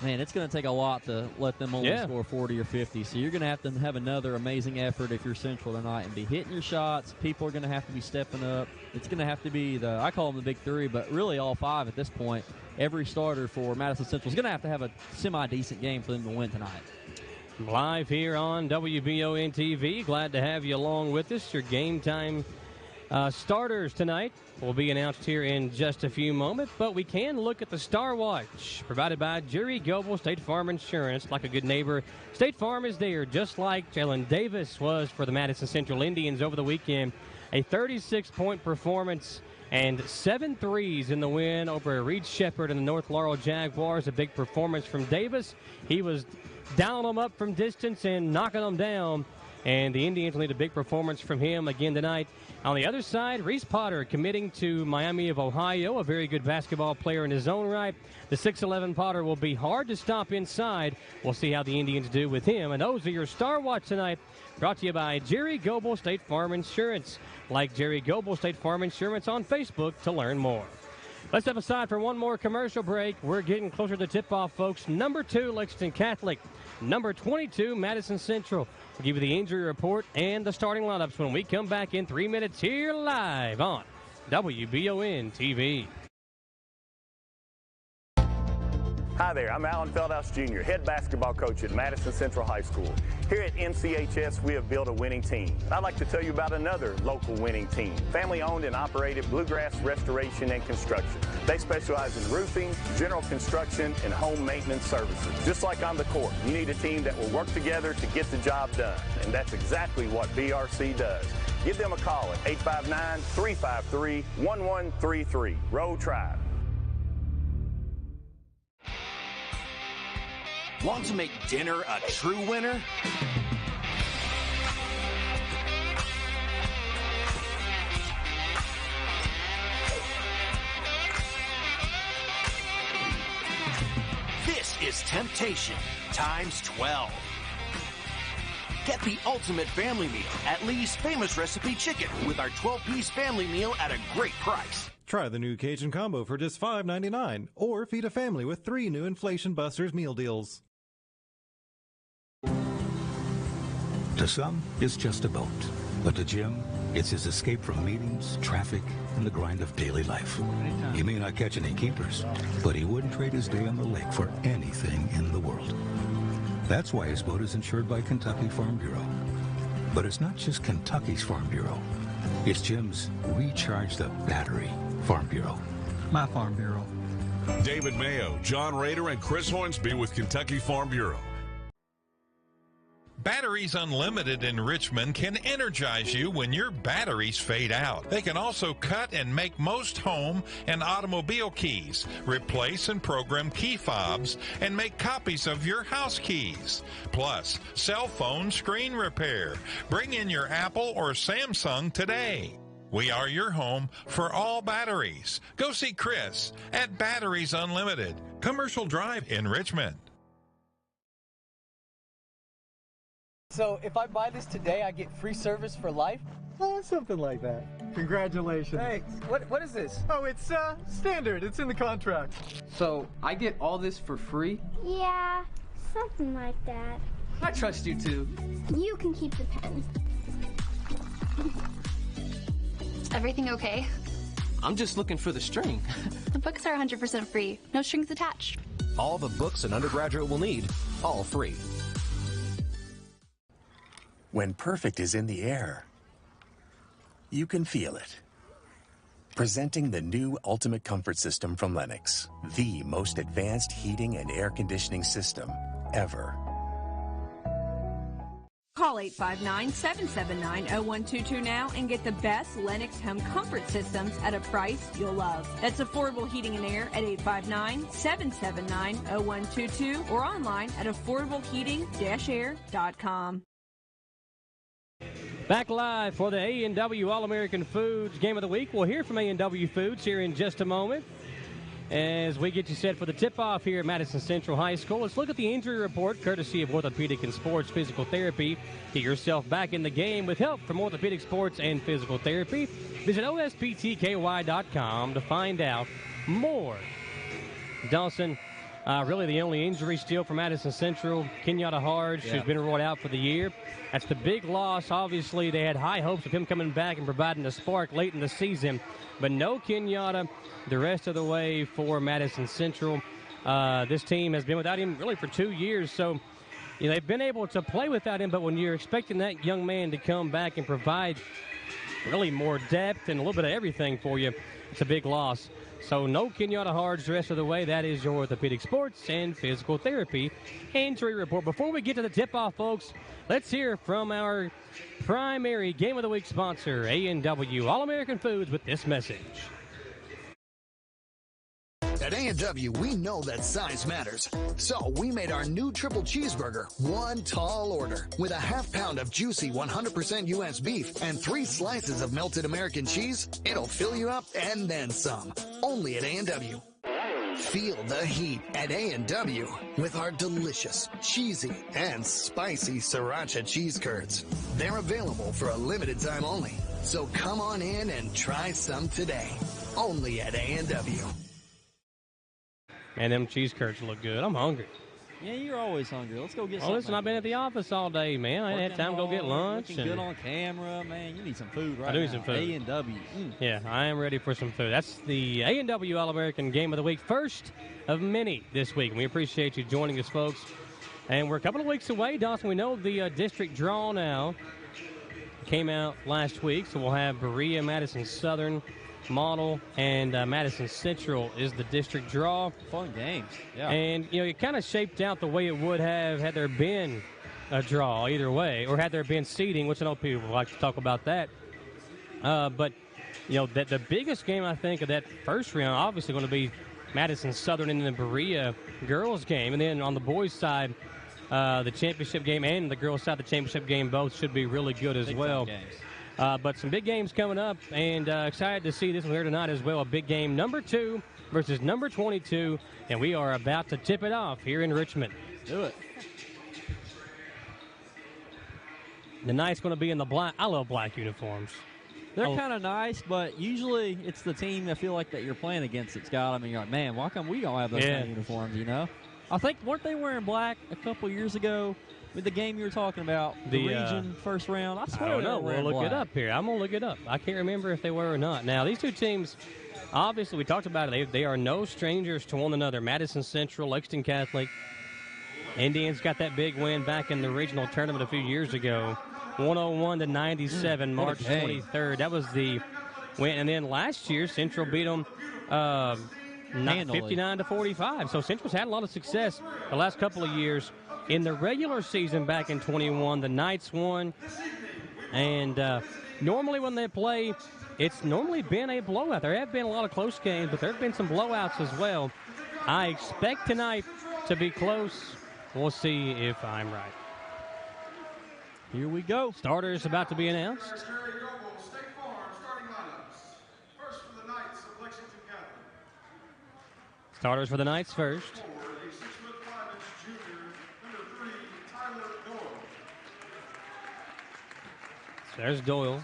man, it's going to take a lot to let them only score 40 or 50. So you're going to have another amazing effort if you're Central tonight and be hitting your shots. People are going to have to be stepping up. It's going to have to be I call them the big three, but really all 5 at this point. Every starter for Madison Central is going to have a semi-decent game for them to win tonight. Live here on WBON TV. Glad to have you along with us. Your game time starters tonight will be announced here in just a few moments, but we can look at the Star Watch provided by Jerry Goebel, State Farm Insurance. Like a good neighbor, State Farm is there, just like Jalen Davis was for the Madison Central Indians over the weekend. A 36-point performance and 7 threes in the win over Reed Shepherd and the North Laurel Jaguars. A big performance from Davis. He was dialing them up from distance and knocking them down, and the Indians will need a big performance from him again tonight. On the other side, Reese Potter committing to Miami of Ohio, a very good basketball player in his own right. The 6'11 Potter will be hard to stop inside. We'll see how the Indians do with him. And those are your Star Watch tonight, brought to you by Jerry Goebel, State Farm Insurance. Like Jerry Goebel, State Farm Insurance on Facebook to learn more. Let's step aside for one more commercial break. We're getting closer to tip-off, folks. Number 2, Lexington Catholic. Number 22, Madison Central. We'll give you the injury report and the starting lineups when we come back in 3 minutes here live on WBON TV. Hi there, I'm Alan Feldhouse Jr., head basketball coach at Madison Central High School. Here at MCHS, we have built a winning team. I'd like to tell you about another local winning team, family-owned and operated Bluegrass Restoration and Construction. They specialize in roofing, general construction, and home maintenance services. Just like on the court, you need a team that will work together to get the job done, and that's exactly what BRC does. Give them a call at 859-353-1133. Roll Tribe. Want to make dinner a true winner? This is temptation times 12. Get the ultimate family meal at Lee's Famous Recipe Chicken with our 12-piece family meal at a great price. Try the new Cajun Combo for just $5.99, or feed a family with 3 new Inflation Busters meal deals. To some, it's just a boat. But to Jim, it's his escape from meetings, traffic, and the grind of daily life. He may not catch any keepers, but he wouldn't trade his day on the lake for anything in the world. That's why his boat is insured by Kentucky Farm Bureau. But it's not just Kentucky's Farm Bureau. It's Jim's Recharge the Battery Farm Bureau. My Farm Bureau. David Mayo, John Rader, and Chris Hornsby with Kentucky Farm Bureau. Batteries Unlimited in Richmond can energize you when your batteries fade out. They can also cut and make most home and automobile keys, replace and program key fobs, and make copies of your house keys. Plus, cell phone screen repair. Bring in your Apple or Samsung today. We are your home for all batteries. Go see Chris at Batteries Unlimited, Commercial Drive in Richmond. So if I buy this today, I get free service for life? Something like that. Congratulations. Thanks. What is this? Oh, it's standard. It's in the contract. So I get all this for free? Yeah, something like that. I trust you too. You can keep the pen. Everything okay? I'm just looking for the string. The books are 100% free. No strings attached. All the books an undergraduate will need, all free. When perfect is in the air, you can feel it. Presenting the new Ultimate Comfort System from Lennox, the most advanced heating and air conditioning system ever. Call 859-779-0122 now and get the best Lennox home comfort systems at a price you'll love. That's affordable heating and air at 859-779-0122 or online at affordableheating-air.com. Back live for the A&W All-American Foods Game of the Week. We'll hear from A&W Foods here in just a moment as we get you set for the tip-off here at Madison Central High School. Let's look at the injury report, courtesy of Orthopedic and Sports Physical Therapy. Get yourself back in the game with help from Orthopedic Sports and Physical Therapy. Visit osptky.com to find out more. Dawson, really the only injury still for Madison Central, Kenyatta Harge, who's been ruled out for the year. That's the big loss. Obviously, they had high hopes of him coming back and providing a spark late in the season, but no Kenyatta the rest of the way for Madison Central. This team has been without him really for 2 years, so they've been able to play without him, but when you're expecting that young man to come back and provide really more depth and a little bit of everything for you, it's a big loss. So no Kenyatta Harge the rest of the way. That is your Orthopedic Sports and Physical Therapy injury report. Before we get to the tip-off, folks, let's hear from our primary Game of the Week sponsor, A&W All-American Foods, with this message. At A&W, we know that size matters. So we made our new triple cheeseburger one tall order with a half pound of juicy 100% U.S. beef and 3 slices of melted American cheese. It'll fill you up and then some. Only at A&W. Feel the heat at A&W with our delicious, cheesy, and spicy sriracha cheese curds. They're available for a limited time only. So come on in and try some today. Only at A&W. Man, them cheese curds look good. I'm hungry. Yeah, you're always hungry. Let's go get something. Oh, listen, I've been at the office all day, man. I ain't had time to go get lunch. Looking good on camera, man. You need some food right now. I do need some food. A&W. Yeah, I am ready for some food. That's the A&W All-American Game of the Week, first of many this week. And we appreciate you joining us, folks. And we're a couple of weeks away, Dawson. We know the district draw now came out last week, so we'll have Berea, Madison Southern, Model, and Madison Central is the district draw. Fun games, yeah. And, it kind of shaped out the way it would have had there been a draw either way, or had there been seeding, which I know people like to talk about that. But, the biggest game, I think, of that first round, obviously going to be Madison Southern and the Berea girls game. And then on the boys' side, the championship game and the girls' side, the championship game, both should be really good as well. But some big games coming up, and excited to see this one here tonight as well. A big game, number 2 versus number 22, and we are about to tip it off here in Richmond. Do it. The Knights going to be in the black. I love black uniforms. They're kind of nice, but usually it's the team I feel like that you're playing against, Scott. I mean, you're like, man, why come we don't have those kind of uniforms, I think, weren't they wearing black a couple years ago? With the game you were talking about, the region first round, I swear I don't know. We'll look black. it up here. I'm going to look it up. I can't remember if they were or not. Now, these two teams, obviously, we talked about it. They are no strangers to one another. Madison Central, Lexington Catholic. Indians got that big win back in the regional tournament a few years ago. 101-97, March 23rd. That was the win. And then last year, Central beat them 59-45. So Central's had a lot of success the last couple of years. In the regular season back in 21, the Knights won. And normally when they play, it's normally been a blowout. There have been a lot of close games, but there have been some blowouts as well. I expect tonight to be close. We'll see if I'm right. Here we go. Starters about to be announced. Starters for the Knights first. There's Doyle.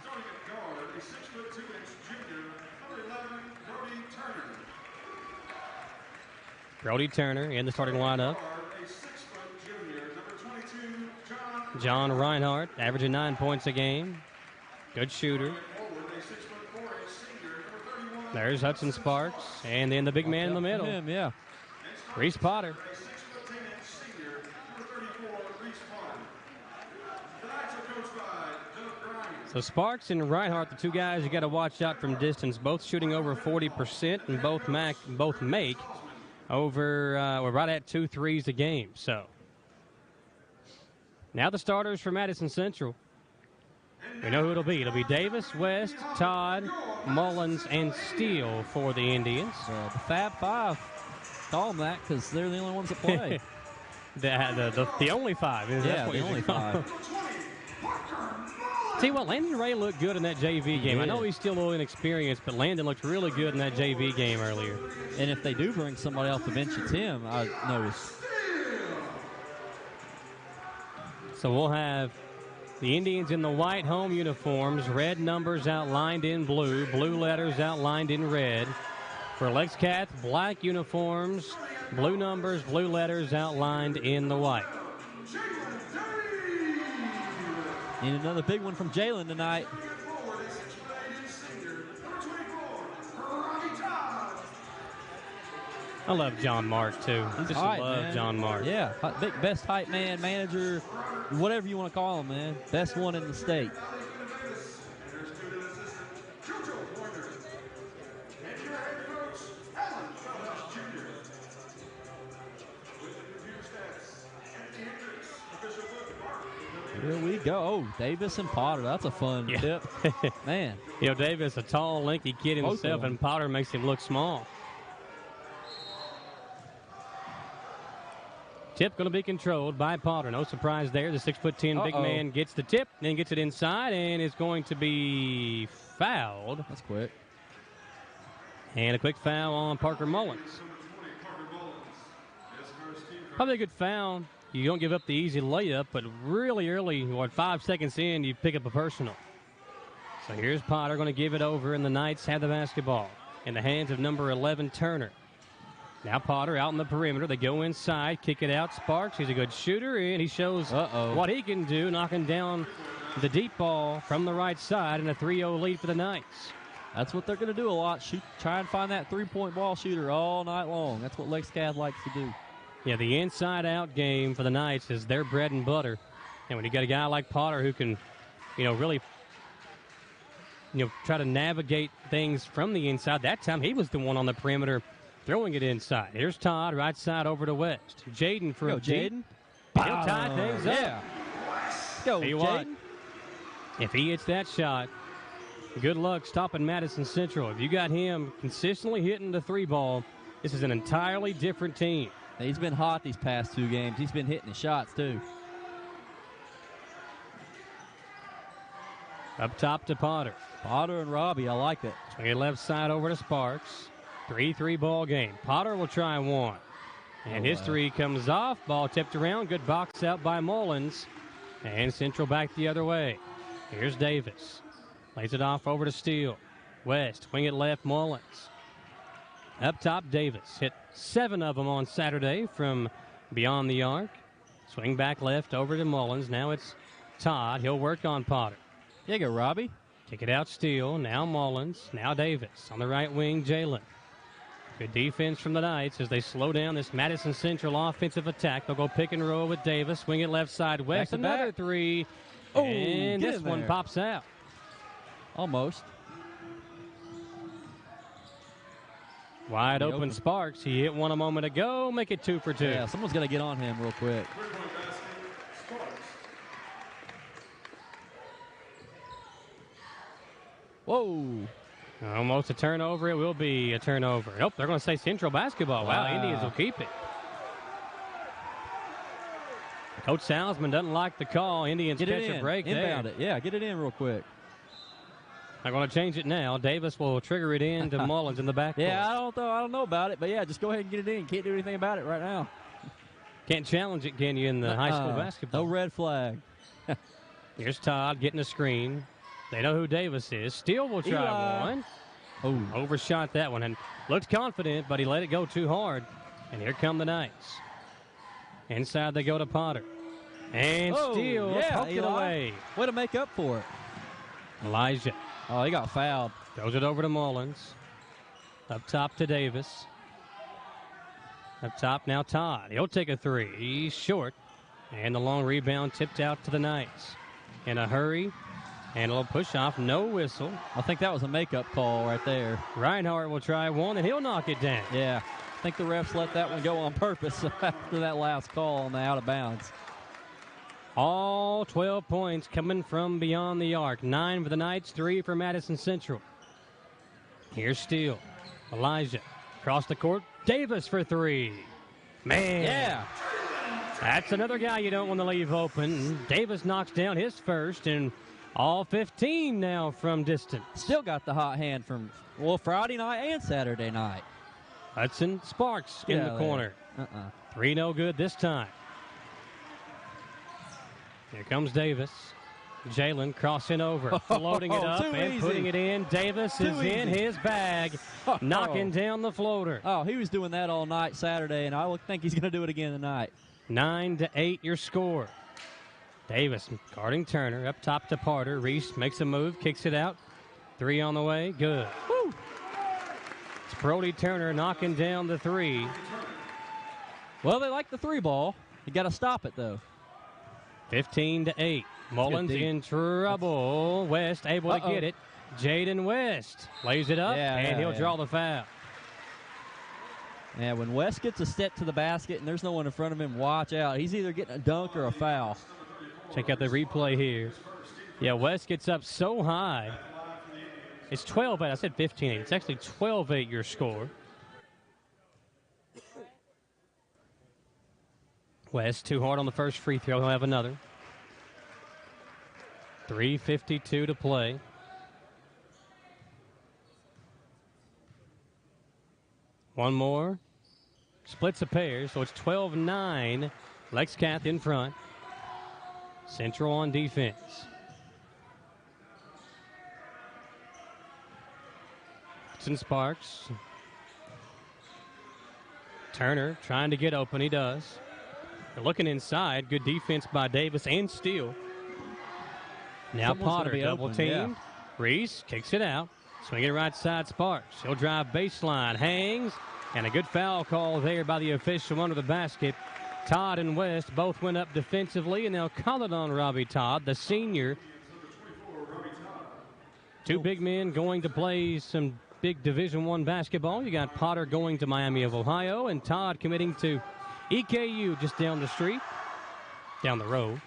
Brody Turner in the starting lineup. John Reinhardt, averaging 9 points a game. Good shooter. There's Hudson Sparks. And then the big man in the middle. Reese Potter. So Sparks and Reinhardt, the two guys you got to watch out from distance, both shooting over 40% and both make over, we're right at 2 threes a game. So now the starters for Madison Central. We know who it'll be. It'll be Davis, West, Todd, Mullins, and Steele for the Indians. The Fab Five. Call them that because they're the only ones that play. the only five. Yeah, the only five. See what, Landon Ray looked good in that JV game. I know he's still a little inexperienced, but Landon looked really good in that JV game earlier. And if they do bring somebody off the bench, it's him, I noticed. So we'll have the Indians in the white home uniforms, red numbers outlined in blue, blue letters outlined in red. For Lex Cats, black uniforms, blue numbers, blue letters outlined in the white. And another big one from Jalen tonight. I love John Mark, too. I just love John Mark. Yeah, best hype man, manager, whatever you want to call him, man. Best one in the state. Here we go. Oh, Davis and Potter. That's a fun tip. Man. You know, Davis, a tall, lanky kid himself, and Potter makes him look small. Tip going to be controlled by Potter. No surprise there. The 6'10" big man gets the tip, then gets it inside, and is going to be fouled. That's quick. And a quick foul on Parker Mullins. Probably a good foul. You don't give up the easy layup, but really early, 5 seconds in, you pick up a personal. So here's Potter going to give it over, and the Knights have the basketball in the hands of number 11, Turner. Now Potter out in the perimeter. They go inside, kick it out. Sparks, he's a good shooter, and he shows what he can do, knocking down the deep ball from the right side, and a 3-0 lead for the Knights. That's what they're going to do a lot. Try and find that three-point ball shooter all night long. That's what Lex Cath likes to do. Yeah, the inside-out game for the Knights is their bread and butter. And when you got a guy like Potter who can, really, try to navigate things from the inside. That time he was the one on the perimeter throwing it inside. Here's Todd, right side over to West. Jaden for Jaden. He'll tie things up. Yeah. Go, Jaden. If he hits that shot, good luck stopping Madison Central. If you got him consistently hitting the three ball, this is an entirely different team. He's been hot these past 2 games. He's been hitting the shots, too. Up top to Potter. Potter and Robbie, I like it. Swing it left side over to Sparks. 3-3 ball game. Potter will try one. And his three comes off. Ball tipped around. Good box out by Mullins. And Central back the other way. Here's Davis. Lays it off over to Steele. West, wing it left, Mullins. Up top, Davis. Hit 7 of them on Saturday from beyond the arc. Swing back left over to Mullins. Now it's Todd. He'll work on Potter. There you go, Robbie. Kick it out, Steele. Now Mullins. Now Davis. On the right wing, Jalen. Good defense from the Knights as they slow down this Madison Central offensive attack. They'll go pick and roll with Davis. Swing it left side, West. Another 3. And this one pops out. Almost. Wide open Sparks. He hit one a moment ago. Make it 2 for 2. Yeah, someone's going to get on him real quick. Whoa. Almost a turnover. It will be a turnover. Nope, they're going to say Central basketball. Wow, Indians will keep it. Coach Salzman doesn't like the call. Indians catch a break there. Inbound it. Yeah, get it in real quick. I'm going to change it now. Davis will trigger it in to Mullins in the backcourt. Yeah, I don't know about it, but yeah, just go ahead and get it in. Can't do anything about it right now. Can't challenge it, can you, in the high school basketball? No red flag. Here's Todd getting a screen. They know who Davis is. Steele will try one. Oh, overshot that one and looked confident, but he let it go too hard. And here come the Knights. Inside they go to Potter. And Steele poked it away. Way to make up for it. Elijah. Oh, he got fouled. Throws it over to Mullins. Up top to Davis. Up top now Todd. He'll take a 3. He's short. And the long rebound tipped out to the Knights. In a hurry, And a little push off, no whistle. I think that was a makeup call right there. Reinhardt will try one, and he'll knock it down. Yeah, I think the refs let that one go on purpose after that last call on the out of bounds. All 12 points coming from beyond the arc. 9 for the Knights, 3 for Madison Central. Here's Steele. Elijah across the court. Davis for 3. Man. Yeah. That's another guy you don't want to leave open. Davis knocks down his first, and all 15 now from distance. Still got the hot hand from, Friday night and Saturday night. Hudson Sparks in the corner. 3 no good this time. Here comes Davis. Jalen crossing over, floating it up and putting it in. Davis is in his bag, knocking down the floater. Oh, he was doing that all night Saturday, and I think he's going to do it again tonight. 9-8 your score. Davis guarding Turner, up top to Parter. Reese makes a move, kicks it out. 3 on the way, good. Woo. It's Brody Turner knocking down the 3. Well, they like the 3 ball. You got to stop it, though. 15-8. Mullins in trouble. West able to get it. Jaden West lays it up, and he'll draw the foul. Yeah, when West gets a step to the basket and there's no one in front of him, watch out. He's either getting a dunk or a foul. Check out the replay here. Yeah, West gets up so high. It's 12-8. I said 15-8. It's actually 12-8 your score. West too hard on the first free throw. He'll have another. 3:52 to play. One more. Splits a pair, so it's 12-9. Lexcath in front. Central on defense. Hudson Sparks. Turner trying to get open. He does. They're looking inside. Good defense by Davis and Steele. Now Potter double teamed. Reese kicks it out. Swinging it right side Sparks. He'll drive baseline. Hangs. And a good foul call there by the official under the basket. Todd and West both went up defensively, and they'll call it on Robbie Todd, the senior. 2 big men going to play some big Division I basketball. You got Potter going to Miami of Ohio, and Todd committing to EKU just down the street, down the road.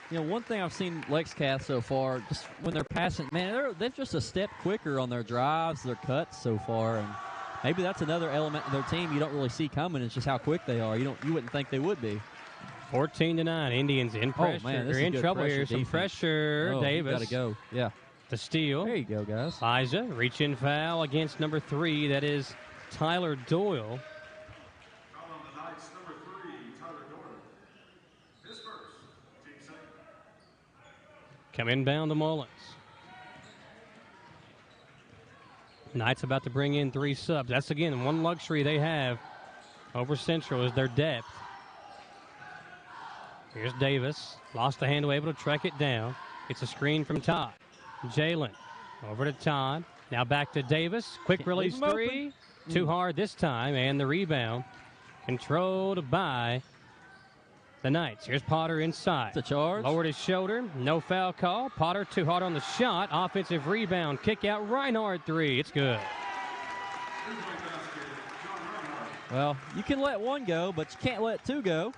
You know, one thing I've seen Lexcath so far, just when they're passing, man, they're just a step quicker on their drives, their cuts so far, and maybe that's another element of their team you don't really see coming. It's just how quick they are. You wouldn't think they would be. 14-9, Indians in pressure. Oh, man, they're in trouble here. Defense. Some pressure. Oh, Davis. Got to go. Yeah. The steal. There you go, guys. Liza, reach-in foul against number 3. That is Tyler Doyle. Come inbound to Mullins. Knights about to bring in 3 subs. That's, again, one luxury they have over Central is their depth. Here's Davis. Lost the handle, able to track it down. It's a screen from Todd. Jalen over to Todd. Now back to Davis. Quick release 3. Too hard this time, and the rebound controlled by the Knights. Here's Potter inside. It's a charge. Lowered his shoulder. No foul call. Potter too hard on the shot. Offensive rebound. Kick out. Reinhardt 3. It's good. Well, you can let 1 go, but you can't let 2 go.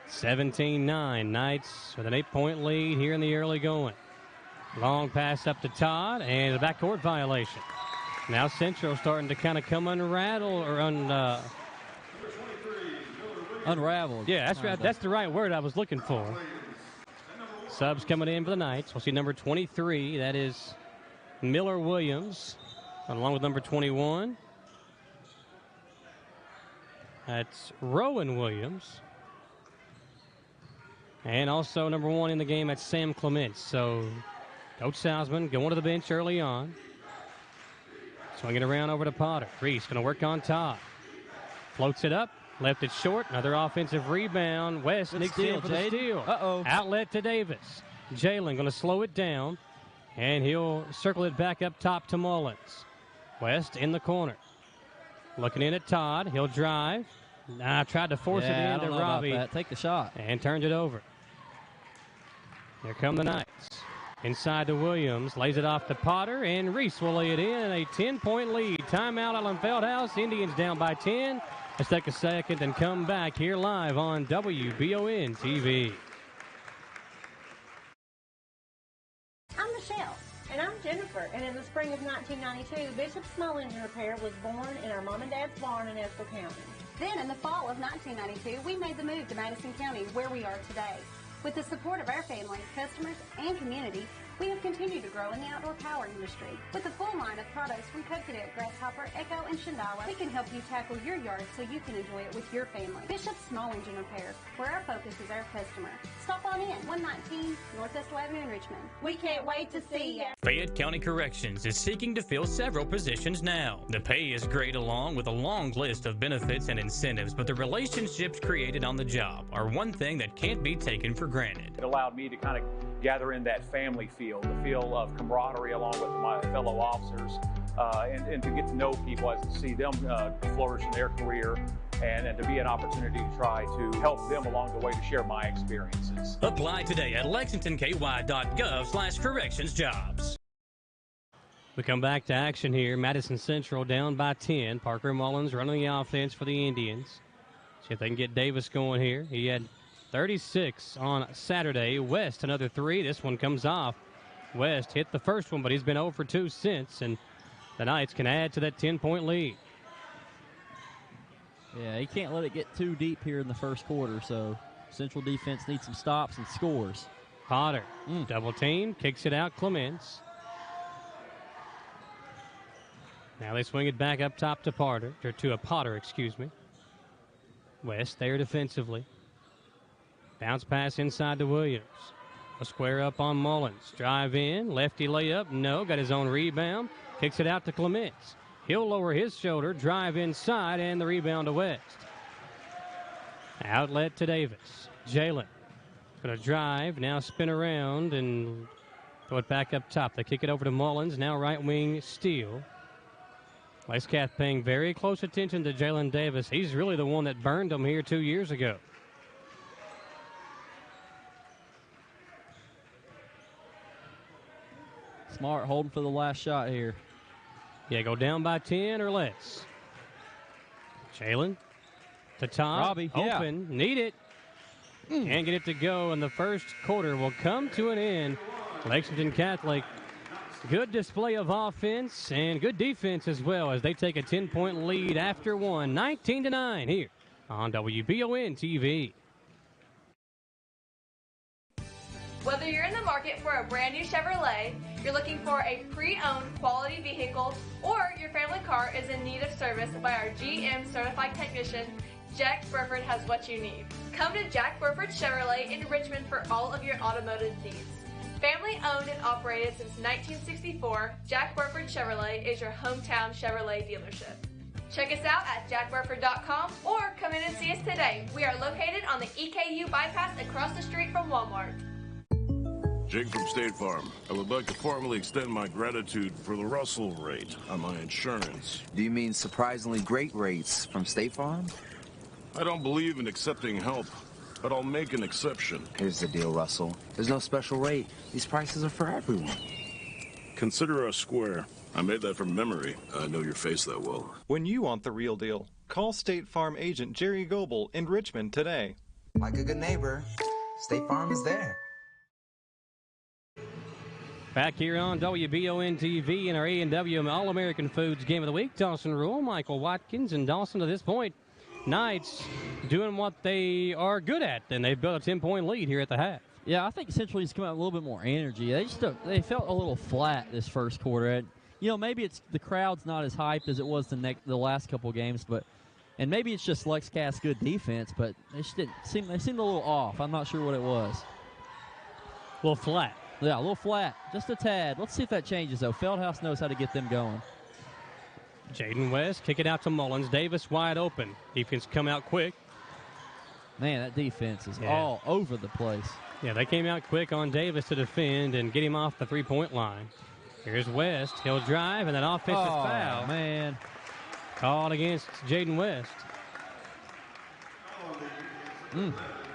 17-9. Knights with an 8-point lead here in the early going. Long pass up to Todd, and a backcourt violation. Now Central starting to kind of come unraveled. Yeah, that's right. That's the right word I was looking for. Subs coming in for the Knights. We'll see number 23. That is Miller Williams, along with number 21. That's Rowan Williams. And also number 1 in the game, that's Sam Clements. So Coach Salzman going to the bench early on. Swinging around over to Potter. Reese going to work on Todd. Floats it up. Left it short. Another offensive rebound. West sneaks in for the steal. Outlet to Davis. Jalen going to slow it down. And he'll circle it back up top to Mullins. West in the corner. Looking in at Todd. He'll drive. Tried to force it into Robbie. Take the shot. And turned it over. Here come the Knights. Inside to Williams, lays it off to Potter, and Reese will lay it in. A 10-point lead. Timeout, Allen Feldhouse. Indians down by 10. Let's take a second and come back here live on WBON TV. I'm Michelle. And I'm Jennifer. And in the spring of 1992, Bishop Small Engine Repair was born in our mom and dad's barn in Estill County. Then in the fall of 1992, we made the move to Madison County, where we are today. With the support of our family, customers, and community, we have continued to grow in the outdoor power industry. With a full line of products from Cub Cadet, Grasshopper, Echo, and Shindala, we can help you tackle your yard so you can enjoy it with your family. Bishop Small Engine Repair, where our focus is our customer. Stop on in, 119 North Estill Avenue in Richmond. We can't wait to see you. Fayette County Corrections is seeking to fill several positions now. The pay is great along with a long list of benefits and incentives, but the relationships created on the job are one thing that can't be taken for granted. It allowed me to kind of gather in that family feel, the feel of camaraderie along with my fellow officers, and to get to know people, as to see them flourish in their career, and to be an opportunity to try to help them along the way to share my experiences. Apply today at lexingtonky.gov/correctionsjobs. We come back to action here. Madison Central down by 10. Parker Mullins running the offense for the Indians. See if they can get Davis going here. He had 36 on Saturday. West, another 3. This one comes off. West hit the first one, but he's been 0 for 2 since, and the Knights can add to that 10-point lead. Yeah, he can't let it get too deep here in the first quarter, so Central defense needs some stops and scores. Potter, double team, kicks it out, Clements. Now they swing it back up top to Potter, excuse me. West there defensively. Bounce pass inside to Williams. A square up on Mullins. Drive in. Lefty layup. No. Got his own rebound. Kicks it out to Clements. He'll lower his shoulder. Drive inside. And the rebound to West. Outlet to Davis. Jalen. Going to drive. Now spin around and throw it back up top. They kick it over to Mullins. Now right wing Steele. Lacecath paying very close attention to Jalen Davis. He's really the one that burned him here 2 years ago. Smart holding for the last shot here. Yeah, go down by 10 or less. Jalen to top. Robbie, open, need it. Can't get it to go, and the first quarter will come to an end. Lexington Catholic, good display of offense and good defense as well as they take a 10-point lead after one, 19-9 here on WBON TV. Whether you're in the market for a brand new Chevrolet, you're looking for a pre-owned quality vehicle, or your family car is in need of service by our GM certified technician, Jack Burford has what you need. Come to Jack Burford Chevrolet in Richmond for all of your automotive needs. Family owned and operated since 1964, Jack Burford Chevrolet is your hometown Chevrolet dealership. Check us out at jackburford.com or come in and see us today. We are located on the EKU bypass across the street from Walmart. Jake from State Farm. I would like to formally extend my gratitude for the Russell rate on my insurance. Do you mean surprisingly great rates from State Farm? I don't believe in accepting help, but I'll make an exception. Here's the deal, Russell. There's no special rate. These prices are for everyone. Consider us square. I made that from memory. I know your face that well. When you want the real deal, call State Farm agent Jerry Goebel in Richmond today. Like a good neighbor, State Farm is there. Back here on WBON TV in our A&W All-American Foods Game of the Week. Dawson Rule, Michael Watkins, and Dawson to this point. Knights doing what they are good at, and they've built a 10-point lead here at the half. Yeah, I think Central needs to come out with a little bit more energy. They felt a little flat this first quarter. And, maybe it's the crowd's not as hyped as it was the last couple games, and maybe it's just Lexcath's good defense, but they seemed a little off. I'm not sure what it was. A little flat. Yeah, a little flat, just a tad. Let's see if that changes, though. Feldhouse knows how to get them going. Jaden West, kick it out to Mullins. Davis wide open. Defense come out quick. Man, that defense is all over the place. Yeah, they came out quick on Davis to defend and get him off the three-point line. Here's West. He'll drive, and that offensive foul. Man. Called against Jaden West.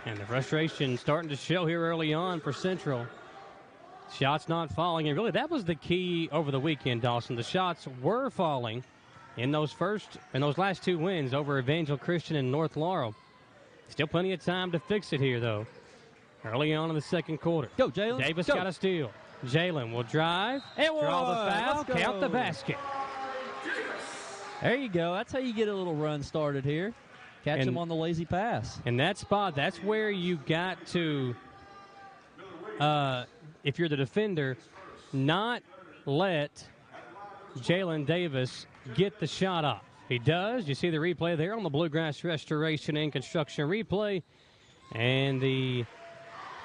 And the frustration starting to show here early on for Central. Shots not falling, and really that was the key over the weekend, Dawson. The shots were falling in those last two wins over Evangel Christian and North Laurel. Still plenty of time to fix it here, though. Early on in the second quarter. Go, Jalen. Davis Go. got a steal. Jalen will drive, and draw the foul, Let's go. count the basket. There you go. That's how you get a little run started here. Catch him on the lazy pass. In that spot, that's where you got to, if you're the defender, not let Jalen Davis get the shot off. He does. You see the replay there on the Bluegrass Restoration and Construction replay. And the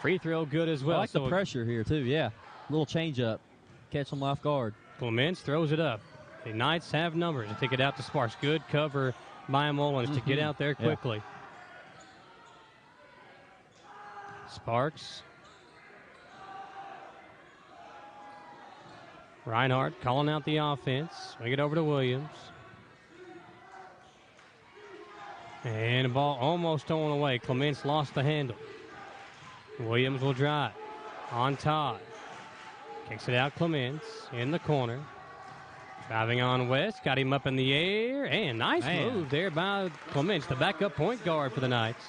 free throw good as well. I like the pressure here, too, yeah. Little change up. Catch them off guard. Clements throws it up. The Knights have numbers to take it out to Sparks. Good cover by Mullins to get out there quickly. Sparks. Reinhardt calling out the offense. Swing it over to Williams. And the ball almost stolen away. Clements lost the handle. Williams will drive on Todd. Kicks it out, Clements in the corner. Driving on West, got him up in the air, and nice move there by Clements, the backup point guard for the Knights.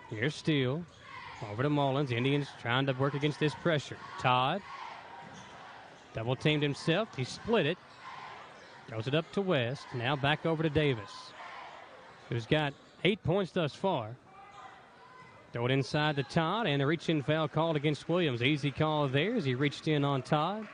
Here's Steele, over to Mullins. Indians trying to work against this pressure. Todd, double teamed himself, he split it. Throws it up to West, now back over to Davis, who's got 8 points thus far. Throw it inside to Todd, and a reach-in foul called against Williams. Easy call there as he reached in on Todd.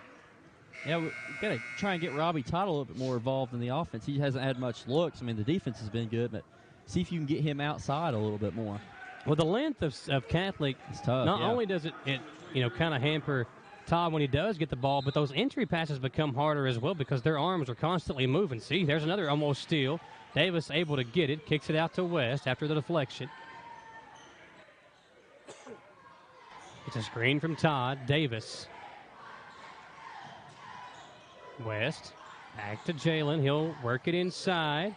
Yeah, we've got to try and get Robbie Todd a little bit more involved in the offense. He hasn't had much looks. I mean, the defense has been good, but see if you can get him outside a little bit more. Well, the length of Catholic, it's tough, not only does it kind of hamper Todd when he does get the ball, but those entry passes become harder as well because their arms are constantly moving. See, there's another almost steal. Davis able to get it, kicks it out to West after the deflection. It's a screen from Todd. Davis. West. Back to Jalen. He'll work it inside.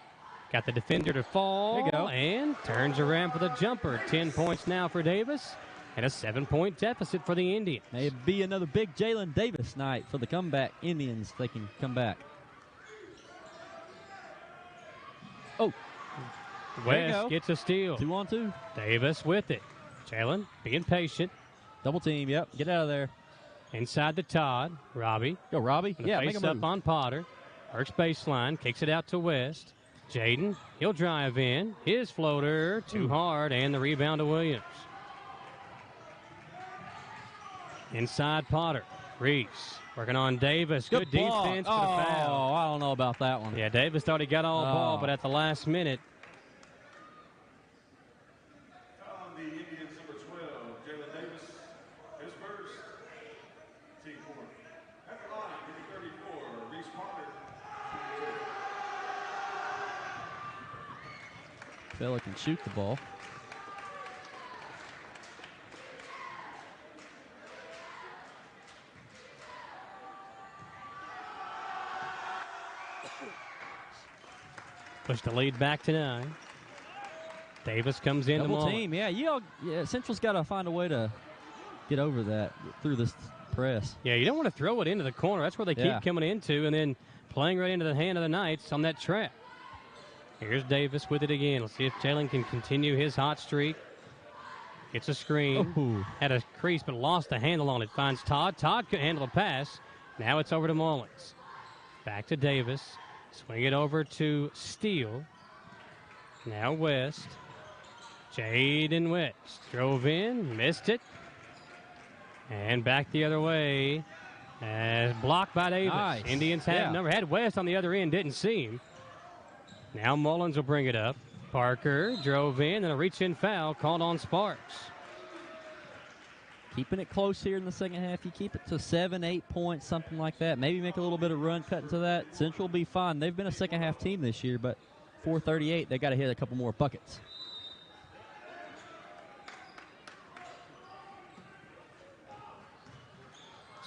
Got the defender to fall. There you go. And turns around for the jumper. 10 points now for Davis. And a 7-point deficit for the Indians. May be another big Jalen Davis night for the comeback Indians. They can come back. Oh. West gets a steal. 2-on-2. Davis with it. Jalen being patient. Double team, yep. Get out of there. Inside to Todd. Robbie. Go, Robbie. Yeah, make a face move. up on Potter. Works baseline. Kicks it out to West. Jaden. He'll drive in. His floater. Too hard. And the rebound to Williams. Inside Potter. Reese. Working on Davis. Good defense for the foul. Oh, I don't know about that one. Yeah, Davis thought he got all the ball, but at the last minute. On the Indians, number 12, Jalen Davis, his first, team 4. At the line, number 34, Reese Potter. Fella can shoot the ball. Push the lead back to 9. Davis comes in. Double team, yeah. Central's got to find a way to get over that through this press. Yeah, you don't want to throw it into the corner. That's where they keep coming into, and then playing right into the hand of the Knights on that trap. Here's Davis with it again. Let's see if Jalen can continue his hot streak. Gets a screen. Ooh. Had a crease, but lost the handle on it. Finds Todd. Todd could handle the pass. Now it's over to Mullins. Back to Davis. Swing it over to Steele. Now West. Jaden West drove in, missed it. And back the other way. Blocked by Davis. Nice. Indians had West on the other end, didn't see him. Now Mullins will bring it up. Parker drove in, and a reach-in foul called on Sparks. Keeping it close here in the second half. You keep it to 7, 8 points, something like that. Maybe make a little bit of run cut into that. Central will be fine. They've been a second-half team this year, but 4:38, they got to hit a couple more buckets.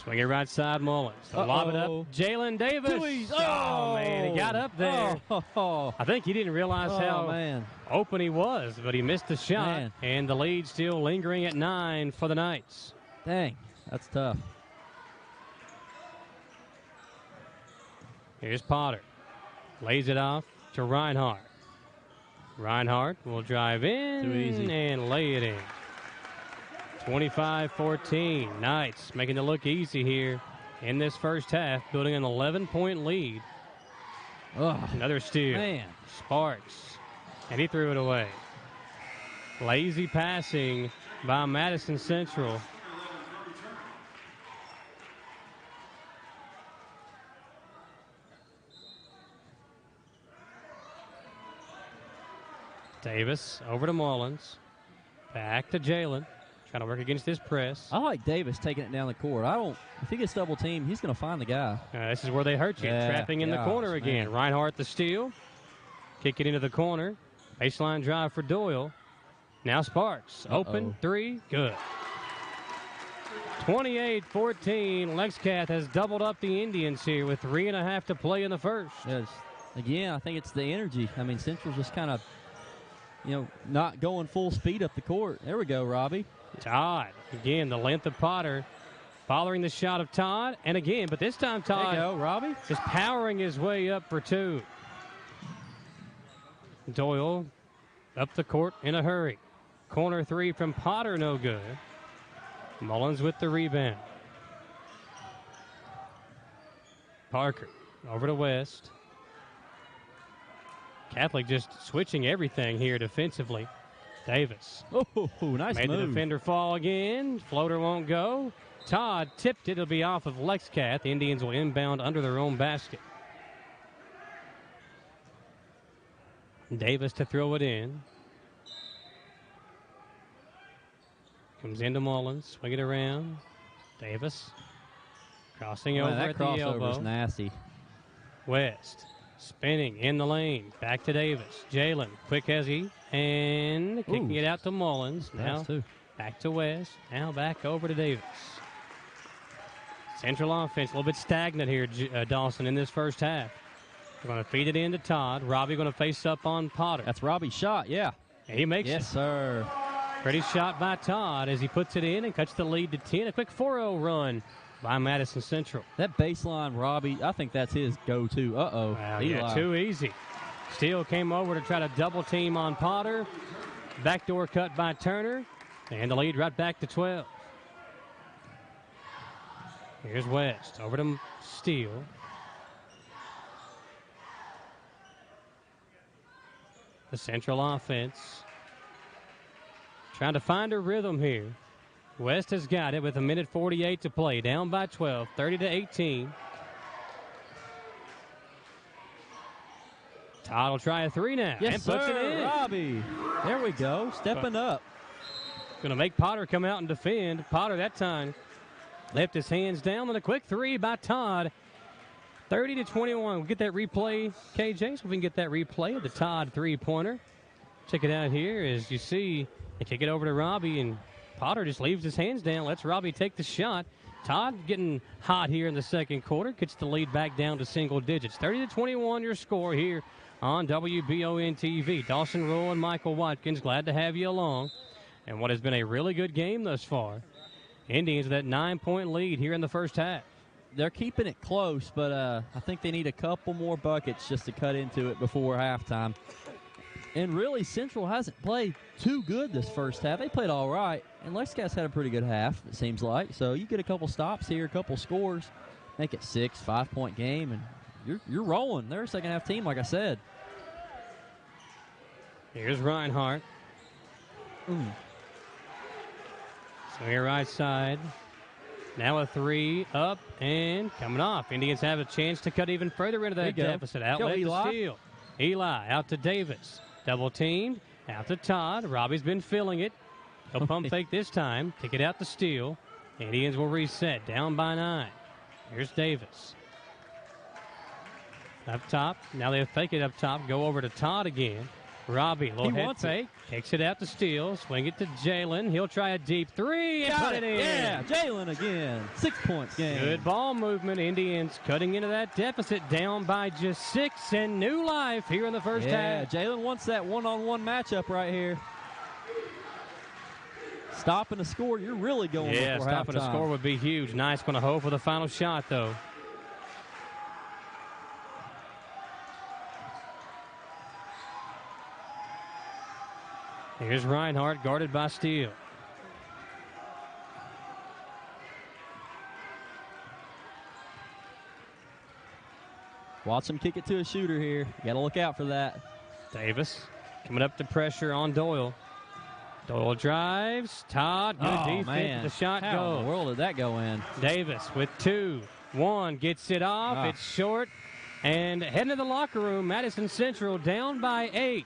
Swing it right side, Mullins. Lob it up. Jalen Davis. Oh, man. He got up there. I think he didn't realize how open he was, but he missed the shot. Man. And the lead still lingering at 9 for the Knights. Dang, that's tough. Here's Potter. Lays it off to Reinhardt. Reinhardt will drive in Too easy. and lay it in. 25-14. Knights making it look easy here in this first half, building an 11-point lead. Another steal. Man. Sparks. And he threw it away. Lazy passing by Madison Central. Davis over to Mullins. Back to Jalen. Trying to work against this press. I like Davis taking it down the court. If he gets double teamed, he's going to find the guy. This is where they hurt you. Trapping in the corner again. Man. Reinhardt the steal. Kick it into the corner. Baseline drive for Doyle. Now Sparks. Open. Three. Good. 28-14. Lexcath has doubled up the Indians here with 3.5 to play in the first. Yes. Again, I think it's the energy. I mean, Central's just kind of, not going full speed up the court. There we go, Robbie. Todd. Again, the length of Potter. Following the shot of Todd. And again, but this time Todd there you go, Robbie. is powering his way up for two. Doyle up the court in a hurry. Corner three from Potter, no good. Mullins with the rebound. Parker over to West. Catholic just switching everything here defensively. Davis. Nice Made move. the defender fall again. Floater won't go. Todd tipped it. It'll be off of Lexcath. The Indians will inbound under their own basket. Davis to throw it in. Comes into Mullins. Swing it around. Davis. Crossing over that at the elbow. crossover's nasty. West. Spinning in the lane. Back to Davis. Jalen. Quick as he. And kicking it out to Mullins. Now back to West. Now back over to Davis. Central offense a little bit stagnant here, Dawson, in this first half. We're going to feed it in to Todd. Robbie going to face up on Potter. That's Robbie's shot, yeah. And he makes it. Yes, sir. Pretty shot by Todd as he puts it in and cuts the lead to 10. A quick 4-0 run by Madison Central. That baseline, Robbie, I think that's his go-to. Yeah, too easy. Steele came over to try to double team on Potter. Backdoor cut by Turner. And the lead right back to 12. Here's West. Over to Steele. The Central offense trying to find a rhythm here. West has got it with 1:48 to play. Down by 12, 30-18. Todd will try a three now. Yes, and puts sir, it in. Robbie. There we go. Stepping up. Going to make Potter come out and defend. Potter that time left his hands down on a quick three by Todd. 30-21. We'll get that replay, KJ, so we can get that replay of the Todd three-pointer. Check it out here as you see. They kick it over to Robbie, and Potter just leaves his hands down, lets Robbie take the shot. Todd getting hot here in the second quarter, gets the lead back down to single digits. 30-21 your score here on WBON TV. Dawson Rowe and Michael Watkins, glad to have you along. And what has been a really good game thus far. Indians with that 9-point lead here in the first half. They're keeping it close, but I think they need a couple more buckets just to cut into it before halftime. And really, Central hasn't played too good this first half. They played all right, and Lexcath's had a pretty good half, it seems like. So you get a couple stops here, a couple scores, make it 6-5-point game, and you're rolling. They're a second-half team, like I said. Here's Reinhardt. So here right side. Now a three up and coming off. Indians have a chance to cut even further into that deficit. Outlet to Steele. Eli out to Davis. Double teamed. Out to Todd. Robbie's been feeling it. He'll pump fake this time. Kick it out to Steele. Indians will reset. Down by 9. Here's Davis. Up top. Now they fake it up top. Go over to Todd again. Robbie, little head fake, takes it out to Steele, swing it to Jalen. He'll try a deep three and put it in. Yeah, Jalen again. 6 points game. Good ball movement. Indians cutting into that deficit, down by just 6, and new life here in the first half. Yeah, Jalen wants that one-on-one matchup right here. Stopping the score, you're really going Yeah, before stopping the halftime. score would be huge. Nice one to hold for the final shot, though. Here's Reinhardt, guarded by Steele. Watch him kick it to a shooter here. You got to look out for that. Davis coming up to pressure on Doyle. Doyle drives. Todd, good defense. Man. The shot How goes. in the world did that go in? Davis with 2. 1 gets it off. It's short. And heading to the locker room, Madison Central down by 8.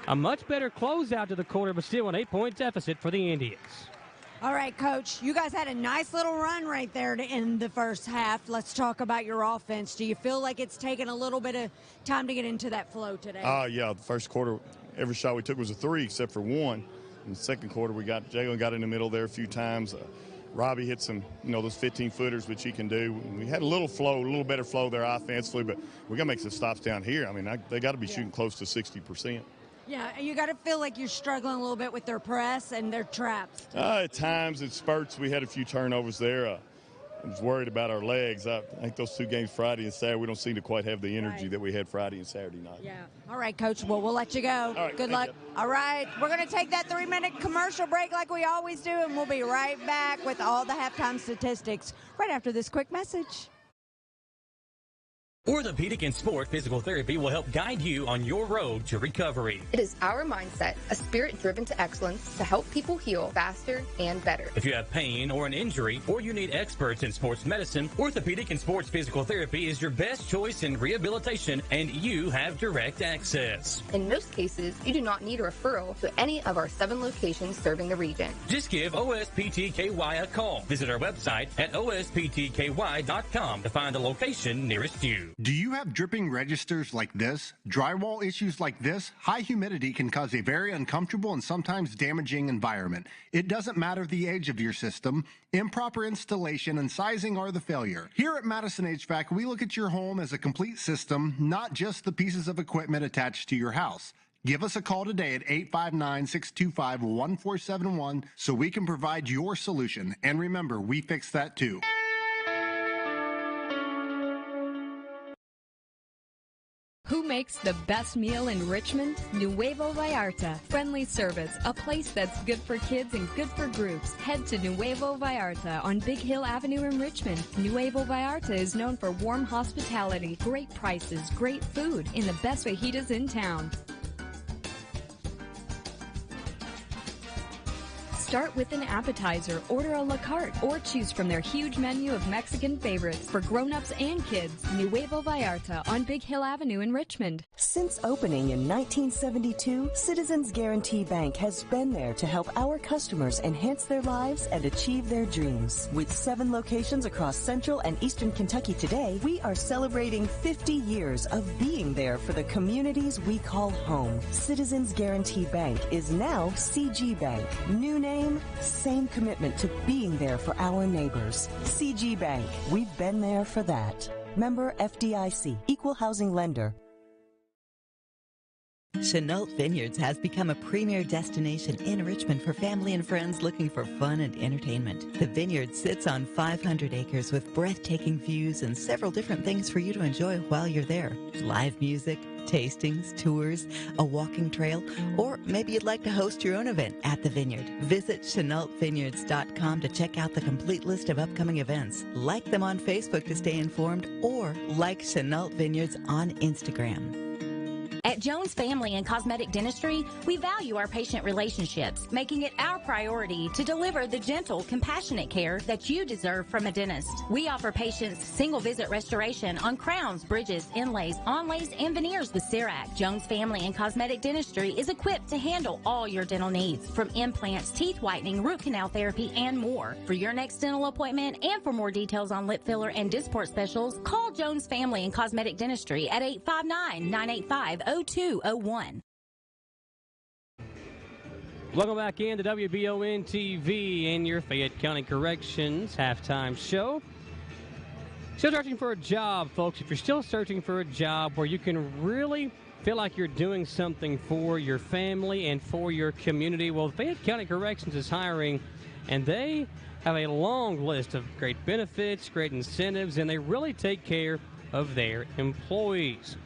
A much better closeout to the quarter, but still an 8-point deficit for the Indians. All right, Coach, you guys had a nice little run right there to end the first half. Let's talk about your offense. Do you feel like it's taken a little bit of time to get into that flow today? Yeah, the first quarter, every shot we took was a 3 except for 1. In the second quarter, Jalen got in the middle there a few times. Robbie hit some, those 15-footers, which he can do. We had a little flow, a little better flow there offensively, but we got to make some stops down here. I mean, they got to be shooting close to 60%. Yeah, you got to feel like you're struggling a little bit with their press and their traps. At times, in spurts, we had a few turnovers there. I was worried about our legs. I think those 2 games, Friday and Saturday, we don't seem to quite have the energy that we had Friday and Saturday night. Yeah. All right, Coach. Well, we'll let you go. All right, Good luck. you. All right. We're going to take that 3-minute commercial break like we always do, and we'll be right back with all the halftime statistics right after this quick message. Orthopedic and Sport Physical Therapy will help guide you on your road to recovery. It is our mindset, a spirit driven to excellence, to help people heal faster and better. If you have pain or an injury, or you need experts in sports medicine, Orthopedic and Sports Physical Therapy is your best choice in rehabilitation, and you have direct access. In most cases, you do not need a referral to any of our 7 locations serving the region. Just give OSPTKY a call. Visit our website at osptky.com to find the location nearest you. Do you have dripping registers like this? Drywall issues like this? High humidity can cause a very uncomfortable and sometimes damaging environment. It doesn't matter the age of your system. Improper installation and sizing are the failure. Here at Madison HVAC, we look at your home as a complete system, not just the pieces of equipment attached to your house. Give us a call today at 859-625-1471 so we can provide your solution. And remember, we fix that too. Who makes the best meal in Richmond? Nuevo Vallarta. Friendly service, a place that's good for kids and good for groups. Head to Nuevo Vallarta on Big Hill Avenue in Richmond. Nuevo Vallarta is known for warm hospitality, great prices, great food, and the best fajitas in town. Start with an appetizer, order a la carte, or choose from their huge menu of Mexican favorites for grown-ups and kids. Nuevo Vallarta on Big Hill Avenue in Richmond. Since opening in 1972, Citizens Guarantee Bank has been there to help our customers enhance their lives and achieve their dreams. With 7 locations across Central and Eastern Kentucky today, we are celebrating 50 years of being there for the communities we call home. Citizens Guarantee Bank is now CG Bank. New name, same commitment to being there for our neighbors. CG Bank, we've been there for that. Member FDIC, Equal Housing Lender. Chenault Vineyards has become a premier destination in Richmond for family and friends looking for fun and entertainment. The vineyard sits on 500 acres with breathtaking views and several different things for you to enjoy while you're there. Live music, tastings, tours, a walking trail, or maybe you'd like to host your own event at the vineyard. Visit ChenaultVineyards.com to check out the complete list of upcoming events. Like them on Facebook to stay informed, or like Chenault Vineyards on Instagram. At Jones Family and Cosmetic Dentistry, we value our patient relationships, making it our priority to deliver the gentle, compassionate care that you deserve from a dentist. We offer patients single-visit restoration on crowns, bridges, inlays, onlays, and veneers with CERAC. Jones Family and Cosmetic Dentistry is equipped to handle all your dental needs, from implants, teeth whitening, root canal therapy, and more. For your next dental appointment and for more details on lip filler and Dysport specials, call Jones Family and Cosmetic Dentistry at 859-985-0201. Welcome back into WBON TV and your Fayette County Corrections halftime show. Still searching for a job, folks. If you're still searching for a job where you can really feel like you're doing something for your family and for your community, well, Fayette County Corrections is hiring, and they have a long list of great benefits, great incentives, and they really take care of their employees.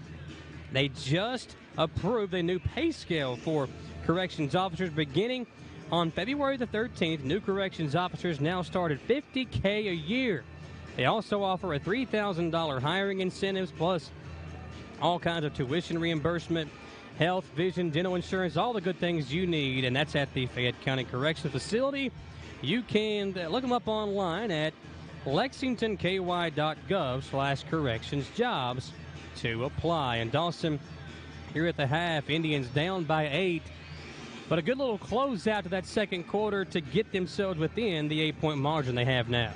They just approved a new pay scale for corrections officers beginning on February the 13th. New corrections officers now start at $50K a year. They also offer a $3,000 hiring incentives plus all kinds of tuition reimbursement, health, vision, dental insurance, all the good things you need, and that's at the Fayette County Corrections Facility. You can look them up online at lexingtonky.gov/correctionsjobs to apply. And Dawson, here at the half, Indians down by 8. But a good little closeout to that second quarter to get themselves within the 8-point margin they have now.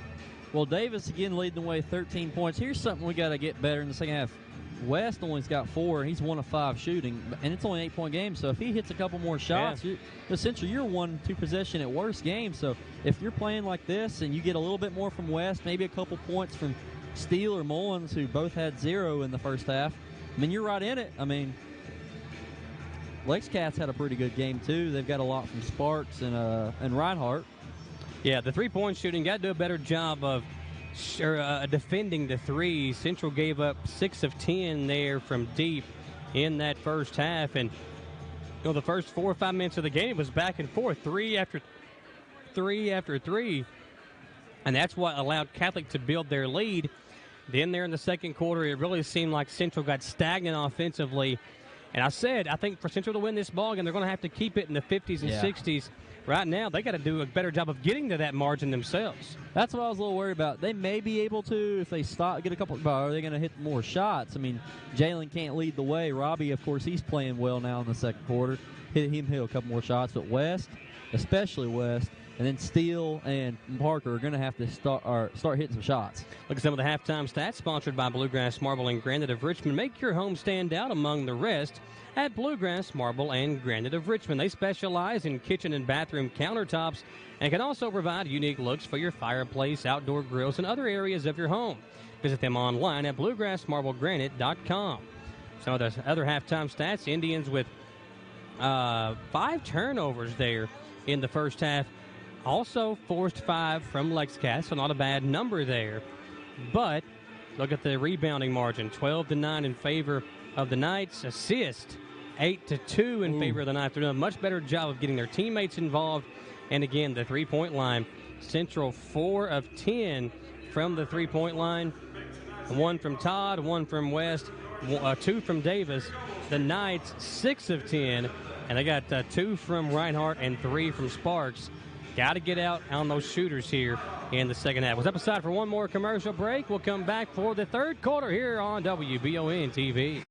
Well, Davis again leading the way, 13 points. Here's something we got to get better in the second half. West only's got 4, and he's 1 of 5 shooting, and it's only an 8-point game. So if he hits a couple more shots, essentially you're 1-2 possession at worst game. So if you're playing like this and you get a little bit more from West, maybe a couple points from Steele or Mullins, who both had 0 in the first half, I mean, you're right in it. I mean, Lex Cats had a pretty good game, too. They've got a lot from Sparks and Reinhardt. Yeah, the three-point shooting, got to do a better job of defending the threes. Central gave up 6 of 10 there from deep in that first half. And, the first 4 or 5 minutes of the game was back and forth, 3 after 3 after 3. And that's what allowed Catholic to build their lead. Then there in the second quarter, it really seemed like Central got stagnant offensively. And I think for Central to win this ball game, they're going to have to keep it in the 50s and 60s. Right now, they got to do a better job of getting to that margin themselves. That's what I was a little worried about. They may be able to if they get a couple. Are they going to hit more shots? I mean, Jalen can't lead the way. Robbie, of course, he's playing well now in the second quarter. Hit a couple more shots. But West, especially West, and then Steele and Parker are going to have to start hitting some shots. Look at some of the halftime stats sponsored by Bluegrass Marble and Granite of Richmond. Make your home stand out among the rest at Bluegrass Marble and Granite of Richmond. They specialize in kitchen and bathroom countertops and can also provide unique looks for your fireplace, outdoor grills, and other areas of your home. Visit them online at bluegrassmarblegranite.com. Some of the other halftime stats, Indians with 5 turnovers there in the first half. Also forced 5 from Lex Cats, so not a bad number there. But look at the rebounding margin, 12-9 in favor of the Knights. Assist, 8-2 in favor of the Knights. They're doing a much better job of getting their teammates involved. And again, the three-point line, Central 4 of 10 from the three-point line. 1 from Todd, 1 from West, 2 from Davis. The Knights 6 of 10, and they got 2 from Reinhardt and 3 from Sparks. Got to get out on those shooters here in the second half. We'll step aside for one more commercial break. We'll come back for the third quarter here on WBON TV.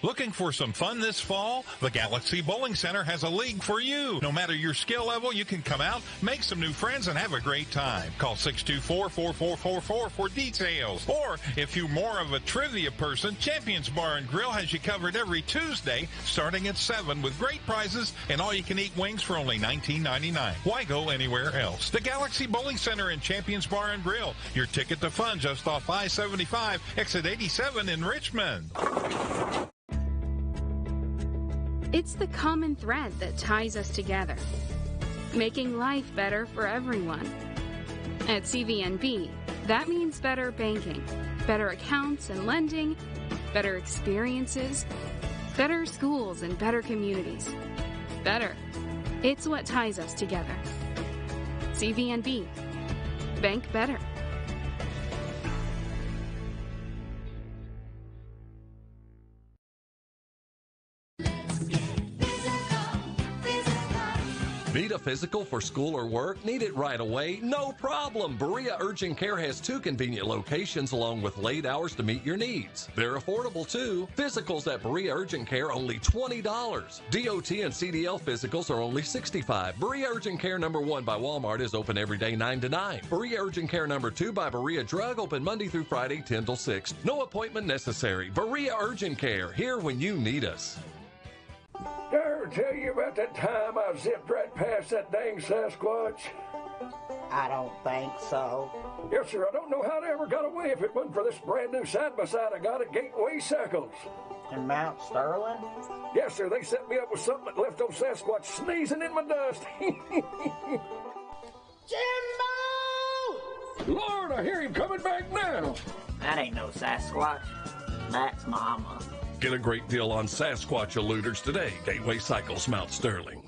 Looking for some fun this fall? The Galaxy Bowling Center has a league for you. No matter your skill level, you can come out, make some new friends, and have a great time. Call 624-4444 for details. Or, if you're more of a trivia person, Champions Bar and Grill has you covered every Tuesday, starting at 7 with great prizes and all-you-can-eat wings for only $19.99. Why go anywhere else? The Galaxy Bowling Center and Champions Bar and Grill. Your ticket to fun just off I-75, exit 87 in Richmond. It's the common thread that ties us together, making life better for everyone. At CVNB, that means better banking, better accounts and lending, better experiences, better schools and better communities. Better. It's what ties us together. CVNB. Bank better. Need a physical for school or work? Need it right away? No problem. Berea Urgent Care has 2 convenient locations along with late hours to meet your needs. They're affordable too. Physicals at Berea Urgent Care only $20. DOT and CDL physicals are only $65. Berea Urgent Care number 1 by Walmart is open every day 9 to 9. Berea Urgent Care number 2 by Berea Drug open Monday through Friday 10 till 6. No appointment necessary. Berea Urgent Care, here when you need us. ever tell you about that time I zipped right past that dang Sasquatch? I don't think so. Yes, sir. I don't know how they ever got away if it wasn't for this brand new side-by-side I got at Gateway Cycles. In Mount Sterling? Yes, sir. They set me up with something that left old Sasquatch sneezing in my dust. Jimbo! Lord, I hear him coming back now. That ain't no Sasquatch. That's Mama. Get a great deal on Sasquatch eluders today. Gateway Cycles, Mount Sterling.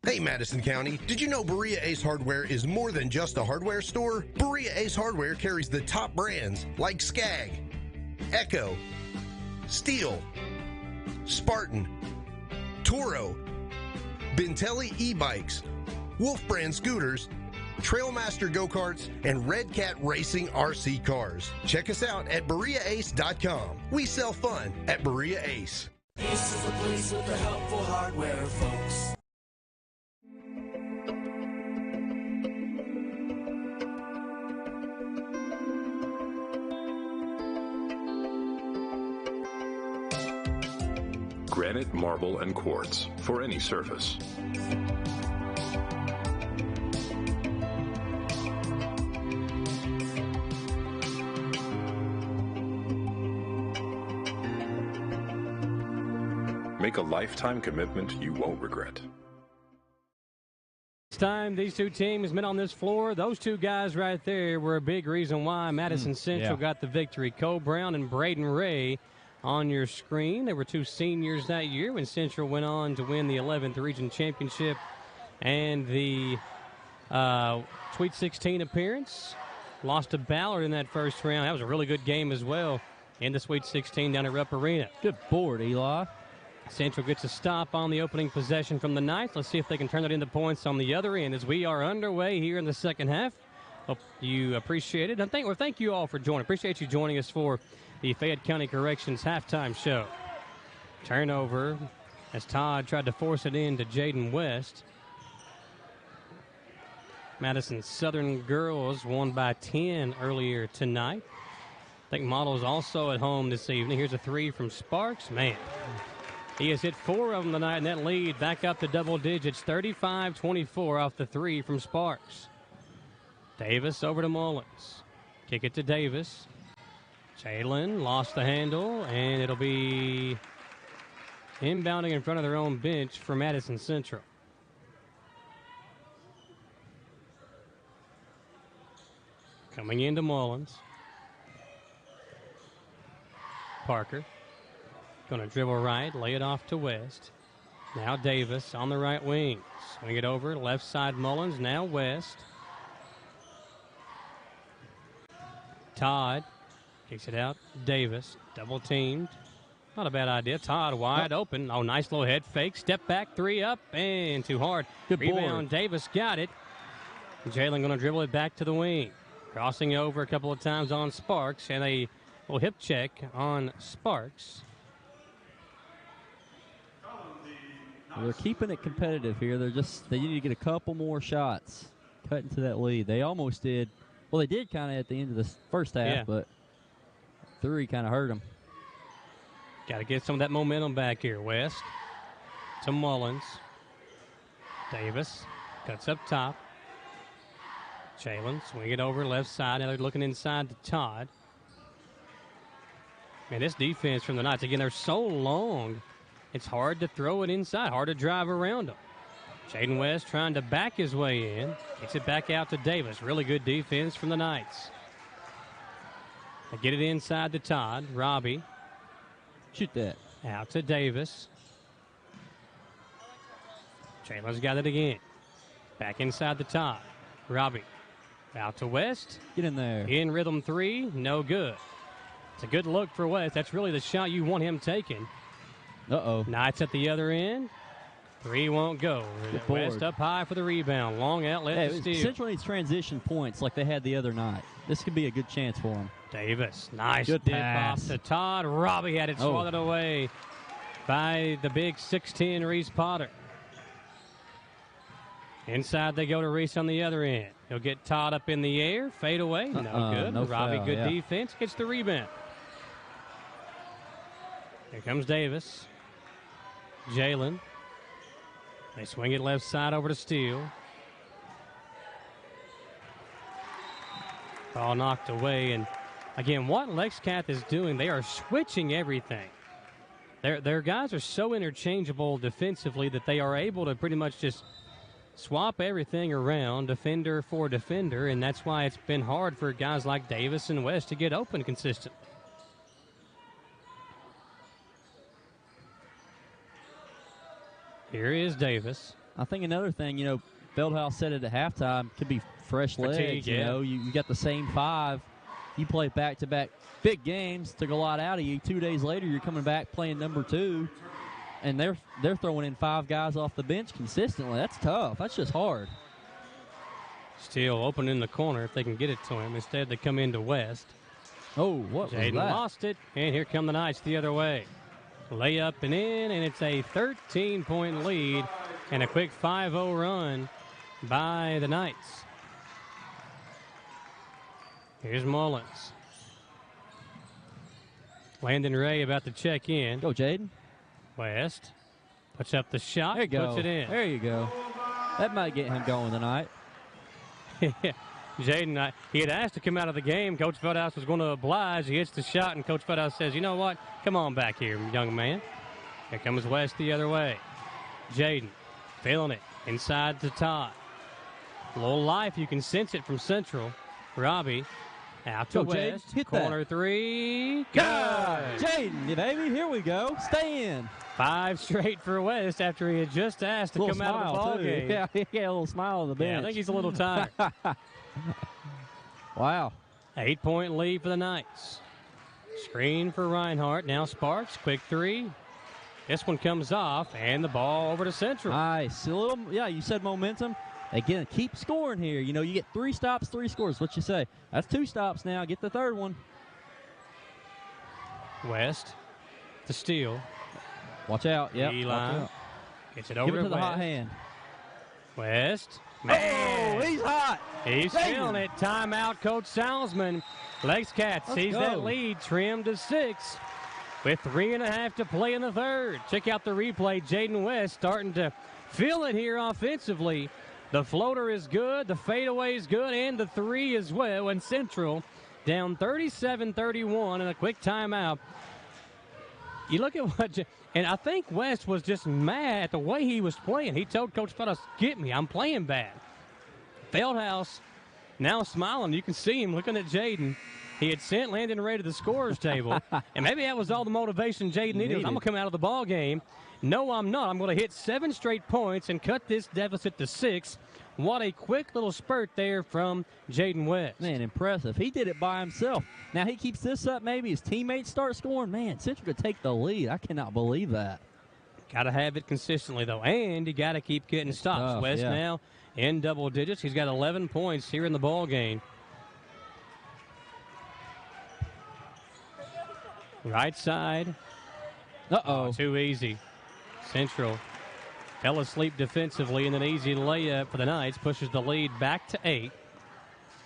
Hey, Madison County, did you know Berea Ace Hardware is more than just a hardware store? Berea Ace Hardware carries the top brands like Skag, Echo, Steel, Spartan, Toro, Bentelli e-bikes, Wolf brand scooters, Trailmaster go-karts, and Red Cat Racing RC cars. Check us out at BereaAce.com. We sell fun at Berea Ace. Ace is the place with the helpful hardware, folks. Granite, marble, and quartz for any surface. Make a lifetime commitment you won't regret. It's time these two teams met on this floor. Those two guys right there were a big reason why Madison Central got the victory. Cole Brown and Braden Ray on your screen. They were two seniors that year when Central went on to win the 11th Region Championship and the Sweet 16 appearance. Lost to Ballard in that first round. That was a really good game as well in the Sweet 16 down at Rupp Arena. Good board, Eli. Central gets a stop on the opening possession from the Knights. Let's see if they can turn it into points on the other end as we are underway here in the second half. Hope you appreciate it. Thank you all for joining. Appreciate you joining us for the Fayette County Corrections halftime show. Turnover as Todd tried to force it in to Jaden West. Madison Southern girls won by 10 earlier tonight. I think Models also at home this evening. Here's a three from Sparks. Man, he has hit 4 of them tonight, and that lead back up to double digits. 35-24 off the three from Sparks. Davis over to Mullins. Kick it to Davis. Jalen lost the handle, and it'll be inbounding in front of their own bench for Madison Central. Coming into Mullins. Parker. Going to dribble right, lay it off to West. Now Davis on the right wing. Swing it over, left side Mullins, now West. Todd kicks it out. Davis, double teamed. Not a bad idea. Todd wide open. Oh, nice little head fake. Step back, three up, and too hard. Good rebound. board. Davis got it. Jalen going to dribble it back to the wing. Crossing over a couple of times on Sparks, and a little hip check on Sparks. They're keeping it competitive here. They need to get a couple more shots, cut into that lead. They almost did. Well, they did kind of at the end of the first half, but three kind of hurt them. Got to get some of that momentum back here. West to Mullins. Davis cuts up top. Jalen swing it over left side. Now they're looking inside to Todd. Man, this defense from the Knights, again, they're so long. It's hard to throw it inside, hard to drive around them. Jaden West trying to back his way in. Gets it back out to Davis. Really good defense from the Knights. They get it inside to Todd. Robbie. Shoot that. Out to Davis. Jalen's got it again. Back inside the Todd. Robbie. Out to West. Get in there. In rhythm three. No good. It's a good look for West. That's really the shot you want him taking. Uh-oh. Knights at the other end. Three won't go. West up high for the rebound. Long outlet to steal. Central needs transition points like they had the other night. This could be a good chance for them. Davis. Nice good dip pass. off to Todd. Robbie had it swatted away by the big 6'10" Reese Potter. Inside they go to Reese on the other end. He'll get Todd up in the air. Fade away. No good. No Robbie, foul, good defense. Gets the rebound. Here comes Davis. Jalen. They swing it left side over to Steele. Ball knocked away. And again, what Lexcath is doing, they are switching everything. Their guys are so interchangeable defensively that they are able to pretty much just swap everything around, defender for defender, and that's why it's been hard for guys like Davis and West to get open consistently. Here is Davis. I think another thing, Feldhouse said it at halftime, could be fresh legs. Fatigue, yeah. You got the same five. You play back-to-back big games, took a lot out of you. 2 days later, you're coming back playing number 2, and they're throwing in 5 guys off the bench consistently. That's tough. That's just hard. Steele open in the corner if they can get it to him. Instead, they come into West. Oh, what Jaden was that? lost it, and here come the Knights the other way. Layup and in, and it's a 13-point lead and a quick 5-0 run by the Knights. Here's Mullins. Landon Ray about to check in. Go, Jaden. West puts up the shot, There you go. puts it in. There you go. That might get him going tonight. Jaden, he had asked to come out of the game. Coach Feldhouse was going to oblige. He hits the shot, and Coach Feldhouse says, you know what? Come on back here, young man. Here comes West the other way. Jaden feeling it inside to Todd. A little life. You can sense it from Central. Robbie out to Go, West. Jaden. Hit Corner that. 3. Good. Good. Jaden, baby, here we go. Stay in. 5 straight for West after he had just asked to come out of the ball game. Yeah, he got a little smile on the bench. Yeah, I think he's a little tired. Wow. 8-point lead for the Knights. Screen for Reinhardt. Now Sparks. Quick 3. This one comes off, and the ball over to Central. Nice. A little, you said momentum. Again, keep scoring here. You get 3 stops, 3 scores. What you say? That's 2 stops now. Get the third one. West to Steele. Watch out. Yep. Eli gets it over Give it to the West. hot hand. West. Oh, he's hot. He's Dang. feeling it. Timeout, Coach Salzman. Lexcath sees go. that lead trimmed to 6 with 3.5 to play in the third. Check out the replay. Jaden West starting to feel it here offensively. The floater is good, the fadeaway is good, and the 3 as well. And Central down 37-31 and a quick timeout. You look at what, and I think West was just mad at the way he was playing. He told Coach Feldhouse, get me, I'm playing bad. Feldhouse now smiling. You can see him looking at Jaden. He had sent Landon Ray to the scorer's table, and maybe that was all the motivation Jaden needed. I'm going to come out of the ball game. No, I'm not. I'm going to hit 7 straight points and cut this deficit to 6. What a quick little spurt there from Jaden West. Man, impressive. He did it by himself. Now he keeps this up, maybe his teammates start scoring. Man, Central could take the lead. I cannot believe that. Got to have it consistently, though, and you got to keep getting stops. Tough, West yeah. now in double digits. He's got 11 points here in the ball game. Right side. Uh-oh. Too easy. Central fell asleep defensively, and an easy layup for the Knights pushes the lead back to 8.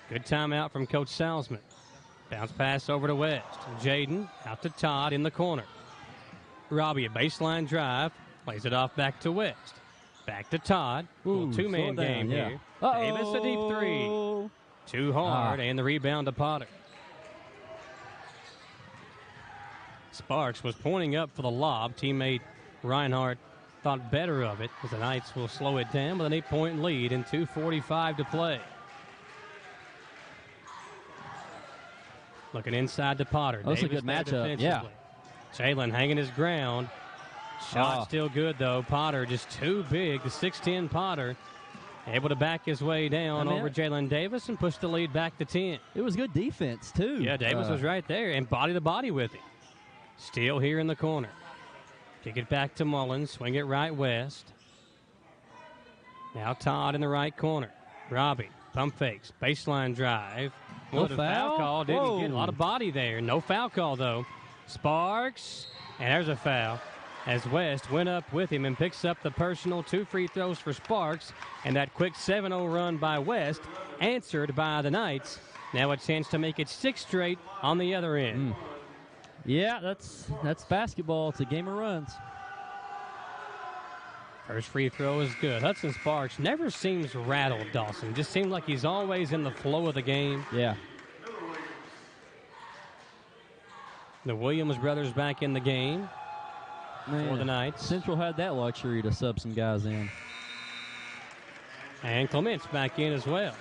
Good timeout from Coach Salzman. Bounce pass over to West. Jaden out to Todd in the corner. Robbie, a baseline drive, plays it off back to West. Back to Todd. Little two-man slow game down, yeah. here. Uh-oh. Davis a deep 3. Too hard, and the rebound to Potter. Sparks was pointing up for the lob. Teammate Reinhardt thought better of it as the Knights will slow it down with an 8-point lead and 2:45 to play. Looking inside to Potter. That's a Davis good there matchup, yeah. defensively. Jalen hanging his ground. Shot still good, though. Potter just too big. The 6'10 Potter able to back his way down over Jalen Davis and push the lead back to 10. It was good defense, too. Yeah, Davis was right there and body to body with him. Still here in the corner. Kick it back to Mullins. Swing it right West. Now Todd in the right corner. Robbie, pump fakes. Baseline drive. No The foul? call. Didn't Whoa. get a lot of body there. No foul call, though. Sparks. And there's a foul as West went up with him and picks up the personal 2 free throws for Sparks. And that quick 7-0 run by West answered by the Knights. Now a chance to make it 6 straight on the other end. Yeah, that's basketball. It's a game of runs. First free throw is good. Hudson Sparks never seems rattled, Dawson. Just seems like he's always in the flow of the game. Yeah. The Williams brothers back in the game for the Knights. Central had that luxury to sub some guys in. And Clement's back in as well.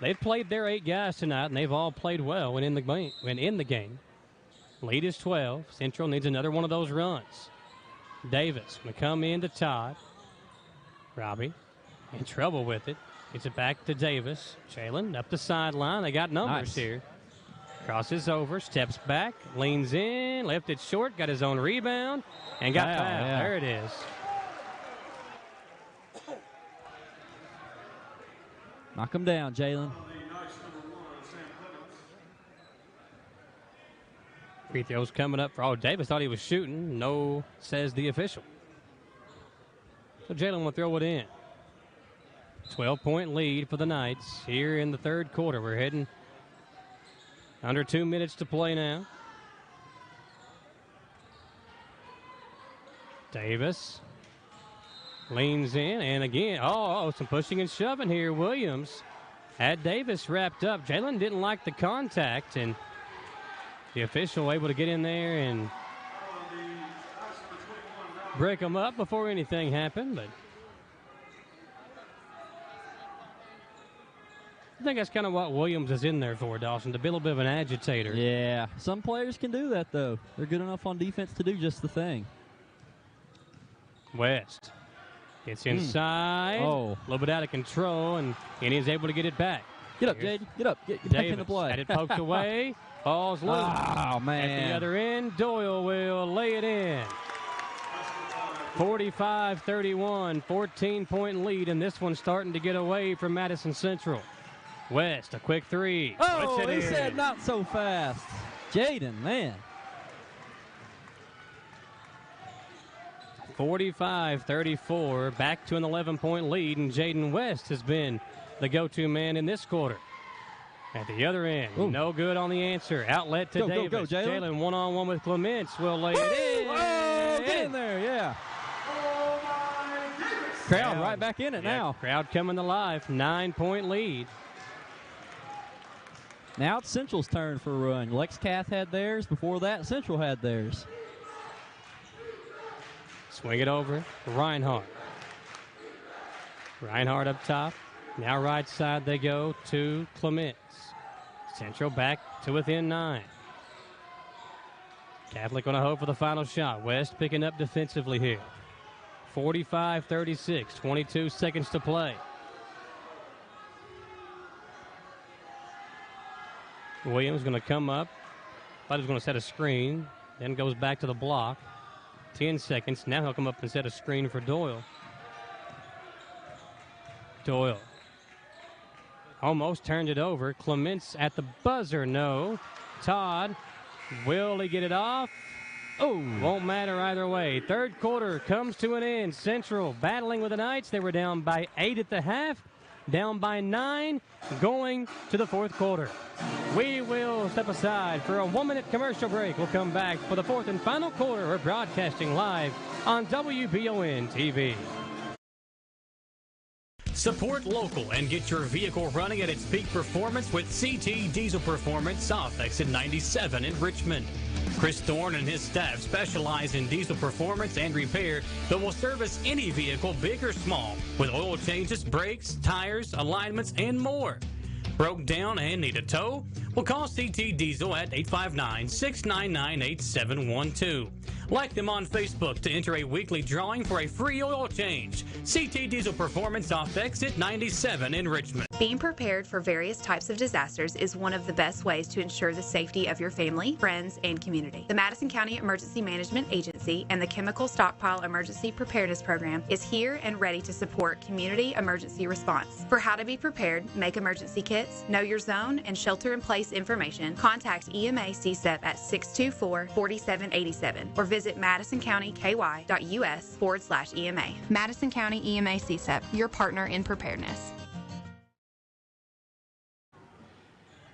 They've played their 8 guys tonight, and they've all played well when in the game. Lead is 12. Central needs another one of those runs. Davis will come in to Todd. Robbie in trouble with it. Gets it back to Davis. Jalen up the sideline. They got numbers here. Crosses over, steps back, leans in, left it short, got his own rebound, and got fouled. Yeah. There it is. Knock him down, Jalen. Free throws coming up for Davis thought he was shooting. No, says the official. So Jalen will throw it in. 12-point lead for the Knights here in the third quarter. We're heading under 2 minutes to play now. Davis leans in, and again, some pushing and shoving here. Williams had Davis wrapped up. Jalen didn't like the contact, and the official able to get in there and break them up before anything happened, but I think that's kind of what Williams is in there for, Dawson, to be a little bit of an agitator. Yeah, some players can do that, though. They're good enough on defense to do just the thing. West gets inside. A little bit out of control, and he's able to get it back. Get up, Jaden. Get up. Get back in the play. Had it poked away. Falls loose. Oh, man. At the other end, Doyle will lay it in. 45-31, 14-point lead, and this one's starting to get away from Madison Central. West, a quick three. Oh, he said not so fast. Jaden, man. 45-34, back to an 11-point lead, and Jaden West has been the go-to man in this quarter. At the other end, no good on the answer. Outlet to Davis. Go, Jalen one-on-one with Clements will lay it in. Oh, get in there, yeah. Crowd right back in it now. Crowd coming alive, 9-point lead. Now it's Central's turn for a run. Lex Cath had theirs. Before that, Central had theirs. Swing it over. Reinhardt. Reinhardt up top. Now right side they go to Clements. Central back to within 9. Catholic on a hope for the final shot. West picking up defensively here. 45-36, 22 seconds to play. Williams going to come up. Thought he was going to set a screen. Then goes back to the block. 10 seconds. Now he'll come up and set a screen for Doyle. Doyle almost turned it over. Clements at the buzzer. No. Todd, will he get it off? Oh, won't matter either way. Third quarter comes to an end. Central battling with the Knights. They were down by 8 at the half. Down by 9 going to the fourth quarter. We will step aside for a 1-minute commercial break. We'll come back for the fourth and final quarter. We're broadcasting live on WBON TV. Support local and get your vehicle running at its peak performance with CT Diesel Performance South Exit 97 in Richmond. Chris Thorne and his staff specialize in diesel performance and repair that will service any vehicle, big or small, with oil changes, brakes, tires, alignments, and more. Broke down and need a tow? Well, call CT Diesel at 859-699-8712. Like them on Facebook to enter a weekly drawing for a free oil change. CT Diesel Performance off Exit 97 in Richmond. Being prepared for various types of disasters is one of the best ways to ensure the safety of your family, friends, and community. The Madison County Emergency Management Agency and the Chemical Stockpile Emergency Preparedness Program is here and ready to support community emergency response. For how to be prepared, make emergency kits, know your zone, and shelter-in-place information, contact EMA CSEP at 624-4787 or visit madisoncountyky.us/EMA. Madison County EMA CSEP, your partner in preparedness.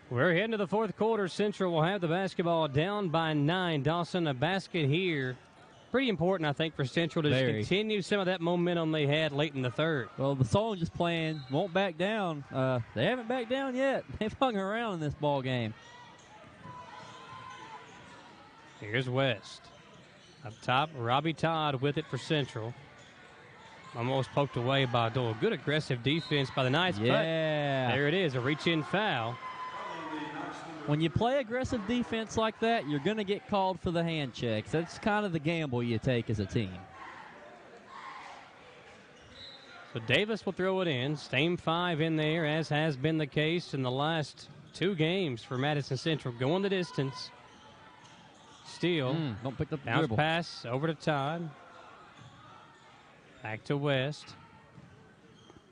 We're heading to the fourth quarter. Central will have the basketball down by 9. Dawson, a basket here pretty important, I think, for Central to just continue some of that momentum they had late in the third. Well, the song just playing, won't back down. They haven't backed down yet. They've hung around in this ball game. Here's West. Up top, Robbie Todd with it for Central. Almost poked away by Dole. Good aggressive defense by the Knights. Yeah. But there it is, a reach-in foul. When you play aggressive defense like that, you're going to get called for the hand checks. That's kind of the gamble you take as a team. So Davis will throw it in. Same 5 in there, as has been the case in the last 2 games for Madison Central. Going the distance. Steal. Don't pick up the bounce dribble. Pass over to Todd. Back to West.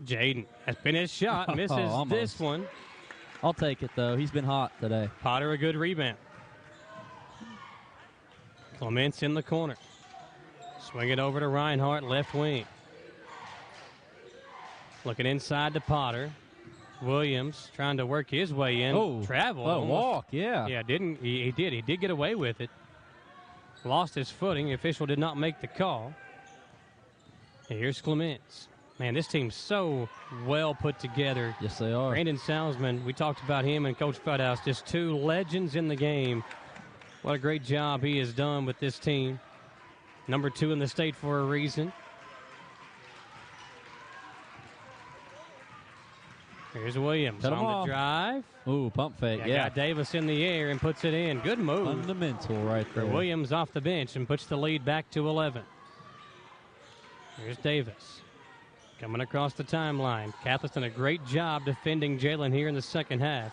Jaden has been his shot. Misses this one. I'll take it, though. He's been hot today. Potter, a good rebound. Clements in the corner. Swing it over to Reinhardt, left wing. Looking inside to Potter. Williams trying to work his way in. Oh, travel. walk, yeah. Yeah, he did. He did get away with it. Lost his footing. The official did not make the call. Here's Clements. Man, this team's so well put together. Yes, they are. Brandon Salzman, we talked about him and Coach Fudhouse, just 2 legends in the game. What a great job he has done with this team. Number 2 in the state for a reason. Here's Williams on the drive. Ooh, pump fake, yeah. Got Davis in the air and puts it in. Good move. Fundamental right there. For Williams off the bench and puts the lead back to 11. Here's Davis. Coming across the timeline. Catholic's done a great job defending Jalen here in the second half.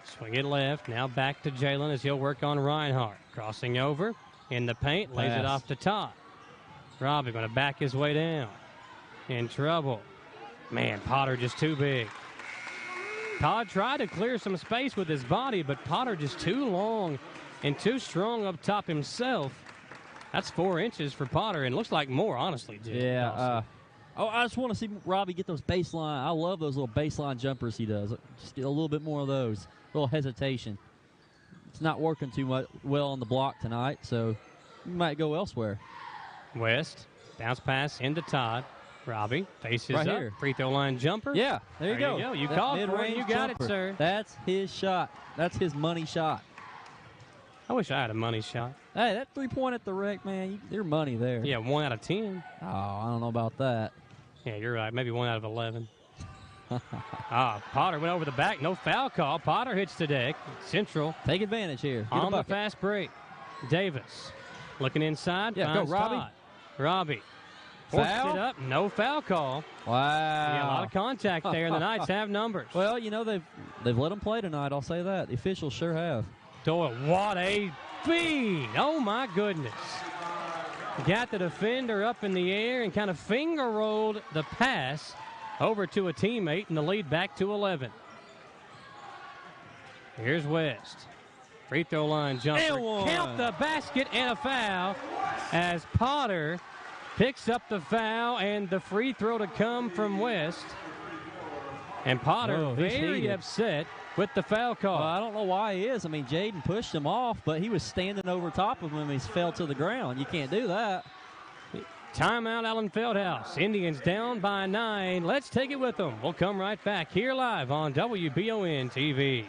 Swing it left. Now back to Jalen as he'll work on Reinhardt. Crossing over in the paint. Lays it off to Todd. Robbie going to back his way down. In trouble. Man, Potter just too big. Todd tried to clear some space with his body, but Potter just too long and too strong up top himself. That's 4 inches for Potter, and looks like more, honestly, Jim. Yeah. I just want to see Robbie get those baseline. I love those little baseline jumpers he does. Just get a little bit more of those. A little hesitation. It's not working too much well on the block tonight, so you might go elsewhere. West, bounce pass into Todd. Robbie faces right up. Here. Free throw line jumper. Yeah, there you go. You called for it. You got jumper. it, sir. That's his shot. That's his money shot. I wish I had a money shot. Hey, that 3-point at the rec, man, there's money there. Yeah, 1 out of 10. Oh, I don't know about that. Yeah, you're right. Maybe 1 out of 11. Potter went over the back. No foul call. Potter hits the deck. Central. Take advantage here. Get on the fast break. Davis looking inside. Yeah, go, Robbie. Todd. Robbie. Forced Foul? it up. No foul call. Wow. Yeah, a lot of contact there, and the Knights have numbers. Well, you know, they've let them play tonight. I'll say that. The officials sure have. Doyle, what a feed. Oh, my goodness. Got the defender up in the air and kind of finger rolled the pass over to a teammate, and the lead back to 11. Here's West. Free throw line jumper. Count the basket and a foul as Potter picks up the foul and the free throw to come from West. And Potter very upset with the foul call. Well, I don't know why he is. I mean, Jaden pushed him off, but he was standing over top of him. He fell to the ground. You can't do that. Timeout, Allen Feldhouse. Indians down by 9. Let's take it with them. We'll come right back here live on WBON TV.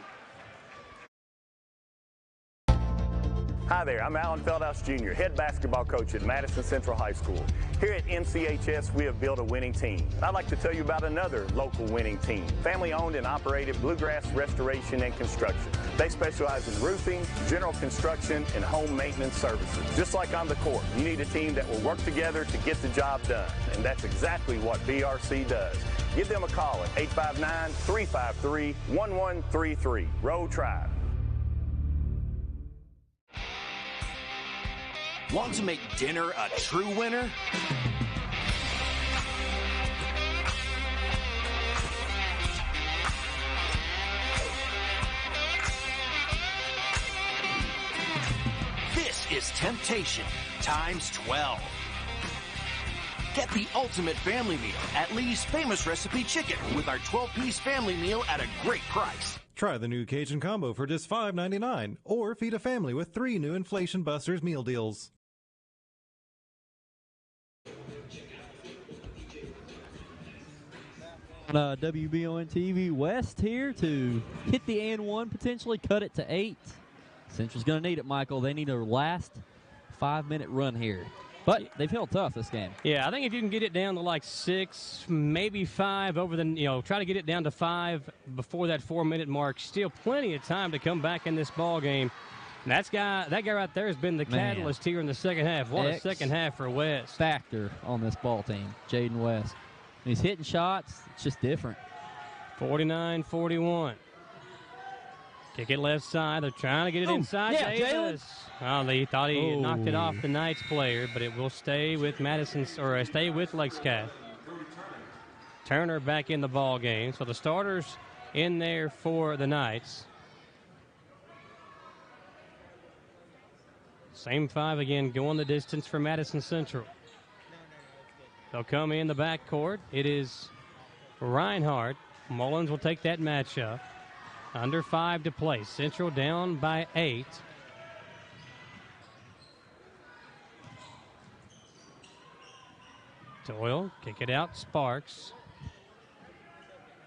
Hi there, I'm Allen Feldhouse Jr., head basketball coach at Madison Central High School. Here at NCHS, we have built a winning team. I'd like to tell you about another local winning team, family-owned and operated Bluegrass Restoration and Construction. They specialize in roofing, general construction, and home maintenance services. Just like on the court, you need a team that will work together to get the job done, and that's exactly what BRC does. Give them a call at 859-353-1133. Row Tribe. Want to make dinner a true winner? This is temptation times 12. Get the ultimate family meal at Lee's Famous Recipe Chicken with our 12-piece family meal at a great price. Try the new Cajun Combo for just $5.99, or feed a family with 3 new Inflation Busters meal deals. WBON TV West here to hit the and one, potentially cut it to 8. Central's going to need it, Michael. They need a last 5-minute run here. But they've held tough this game. Yeah, I think if you can get it down to like 6, maybe 5 over the, try to get it down to 5 before that 4-minute mark. Still plenty of time to come back in this ball game. And that guy right there has been the catalyst here in the second half. What a second half for West. Factor on this ball team, Jaden West. He's hitting shots. It's just different. 49-41. Kick it left side. They're trying to get it inside. Yeah, Davis. Oh, they thought he had knocked it off the Knights player, but it will stay with Madison, or stay with Lexington. Turner back in the ball game. So the starters in there for the Knights. Same 5 again, going the distance for Madison Central. They'll come in the backcourt. It is Reinhardt. Mullins will take that matchup. Under 5 to play. Central down by 8. Doyle, kick it out, Sparks.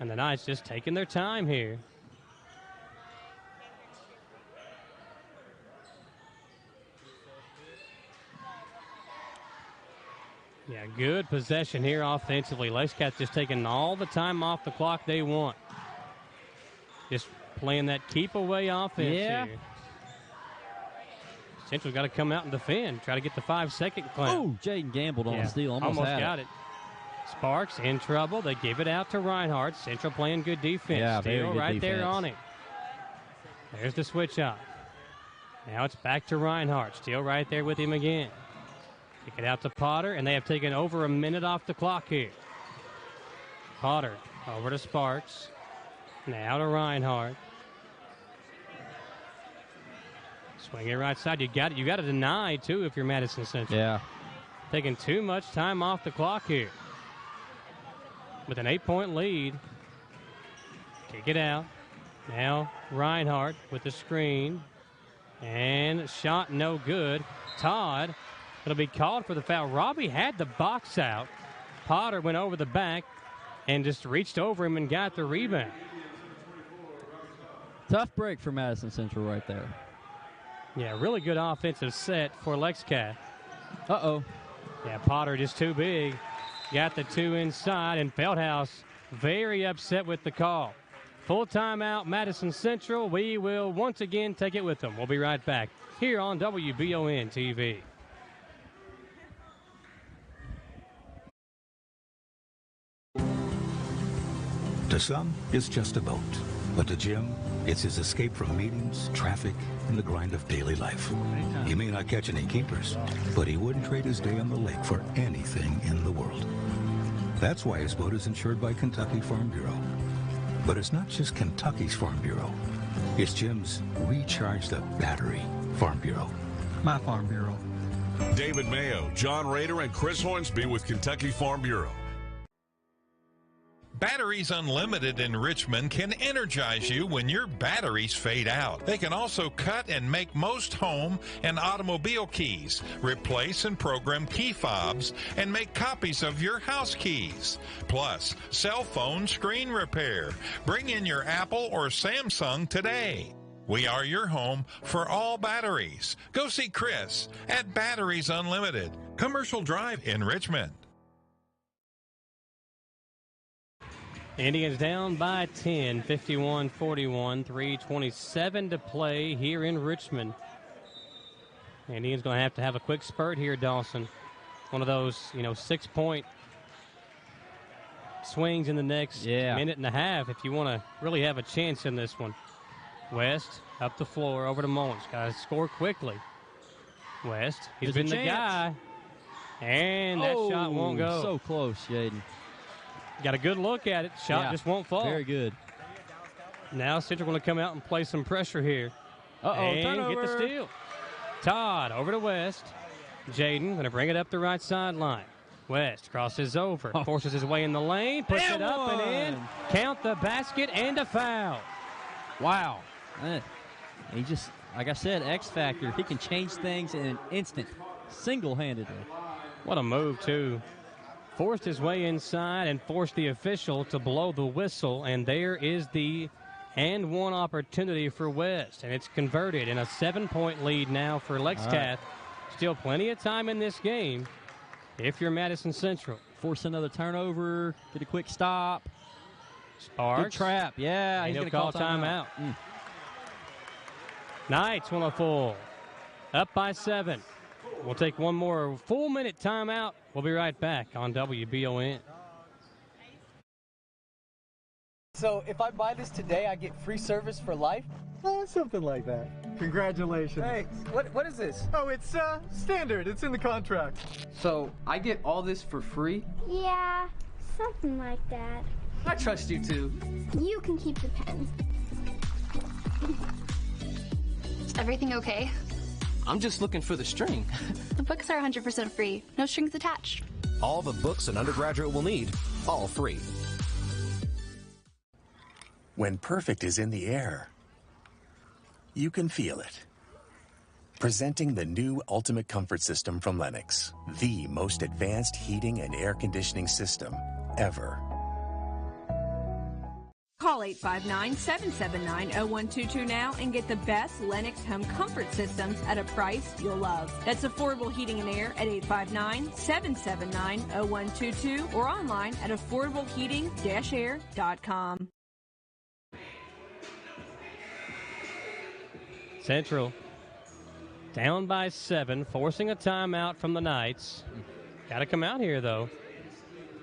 And the Knights just taking their time here. Yeah, good possession here offensively. Lexington just taking all the time off the clock they want. Just playing that keep away offense here. Central's got to come out and defend. Try to get the 5-second claim. Oh, Jaden gambled on a steal. Almost got it. Sparks in trouble. They give it out to Reinhardt. Central playing good defense. Yeah, Steal good right defense. there on him. There's the switch off. Now it's back to Reinhardt. Still right there with him again. Kick it out to Potter, and they have taken over a minute off the clock here. Potter over to Sparks. Now to Reinhardt. Swing it right side. You got to deny, too, if you're Madison Central. Yeah. Taking too much time off the clock here. With an 8-point lead. Kick it out. Now Reinhardt with the screen. And shot no good. Todd. It'll be called for the foul. Robbie had the box out. Potter went over the back and just reached over him and got the rebound. Tough break for Madison Central right there. Yeah, really good offensive set for Lexington. Uh-oh. Yeah, Potter just too big. Got the 2 inside, and Feldhaus very upset with the call. Full timeout, Madison Central. We will once again take it with them. We'll be right back here on WBON TV. To some, it's just a boat. But to Jim, it's his escape from meetings, traffic, and the grind of daily life. He may not catch any keepers, but he wouldn't trade his day on the lake for anything in the world. That's why his boat is insured by Kentucky Farm Bureau. But it's not just Kentucky's Farm Bureau. It's Jim's Recharge the Battery Farm Bureau. My Farm Bureau. David Mayo, John Rader, and Chris Hornsby with Kentucky Farm Bureau. Batteries Unlimited in Richmond can energize you when your batteries fade out. They can also cut and make most home and automobile keys, replace and program key fobs, and make copies of your house keys. Plus, cell phone screen repair. Bring in your Apple or Samsung today. We are your home for all batteries. Go see Chris at Batteries Unlimited, Commercial Drive in Richmond. Indians down by 10, 51-41, 3:27 to play here in Richmond. Indians going to have a quick spurt here, Dawson. One of those, 6-point swings in the next minute and a half if you want to really have a chance in this one. West up the floor over to Mullins. Got to score quickly. West, he's been the guy. And that shot won't go. So close, Jaden. Got a good look at it. Shot just won't fall. Very good. Now Central going to come out and play some pressure here. And turnover. Get the steal. Todd over to West. Jaden going to bring it up the right sideline. West crosses over. Forces his way in the lane. Puts it up and in. Count the basket and a foul. Wow. He just, like I said, X Factor. He can change things in an instant, single-handedly. What a move, too. Forced his way inside and forced the official to blow the whistle, and there is the and one opportunity for West, and it's converted in a 7-point lead now for Lexcath. Right. Still plenty of time in this game if you're Madison Central. Force another turnover, get a quick stop. Sparks. Good trap, yeah. And he's going to call timeout. Knights want a full. Up by 7. We'll take one more full minute timeout. We'll be right back on WBON. So if I buy this today, I get free service for life? Something like that. Congratulations. Thanks. What is this? Oh, it's standard. It's in the contract. So I get all this for free? Yeah, something like that. I trust you too. You can keep the pen. Is everything okay? I'm just looking for the string. The books are 100% free. No strings attached. All the books an undergraduate will need, all free. When perfect is in the air, you can feel it. Presenting the new Ultimate Comfort System from Lennox, the most advanced heating and air conditioning system ever. Call 859-779-0122 now and get the best Lennox home comfort systems at a price you'll love. That's affordable heating and air at 859-779-0122 or online at affordableheating-air.com. Central down by 7, forcing a timeout from the Knights. Got to come out here, though.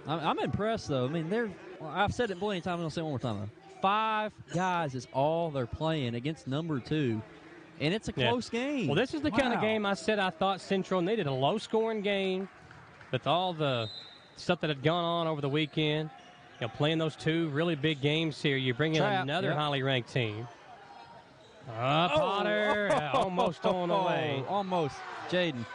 I'm impressed, though. I mean, I've said it plenty of times. I'm going to say it one more time, though. 5 guys is all they're playing against number 2, and it's a close game. Well, this is the kind of game I said I thought Central needed, a low-scoring game with all the stuff that had gone on over the weekend. You know, playing those 2 really big games here, you bring in another highly ranked team. Potter almost thrown away. Almost. Jaden.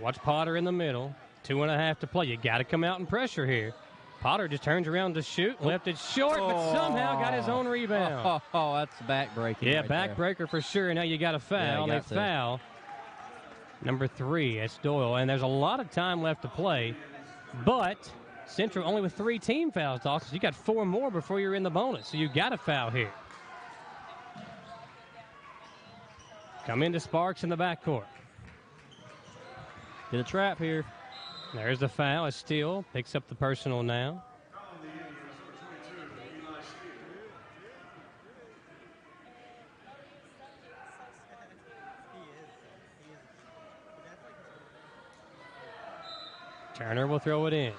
Watch Potter in the middle. 2.5 to play. You got to come out and pressure here. Potter just turns around to shoot. Left it short, but somehow got his own rebound. Oh, that's backbreaking. Yeah, right backbreaker for sure. Now you got a foul. They foul. Number 3, it's Doyle. And there's a lot of time left to play. But Central only with 3 team fouls, Dawson. You got 4 more before you're in the bonus, so you got a foul here. Come into Sparks in the backcourt. Get a trap here. There's the foul. It's Steele. Picks up the personal now. Turner will throw it in.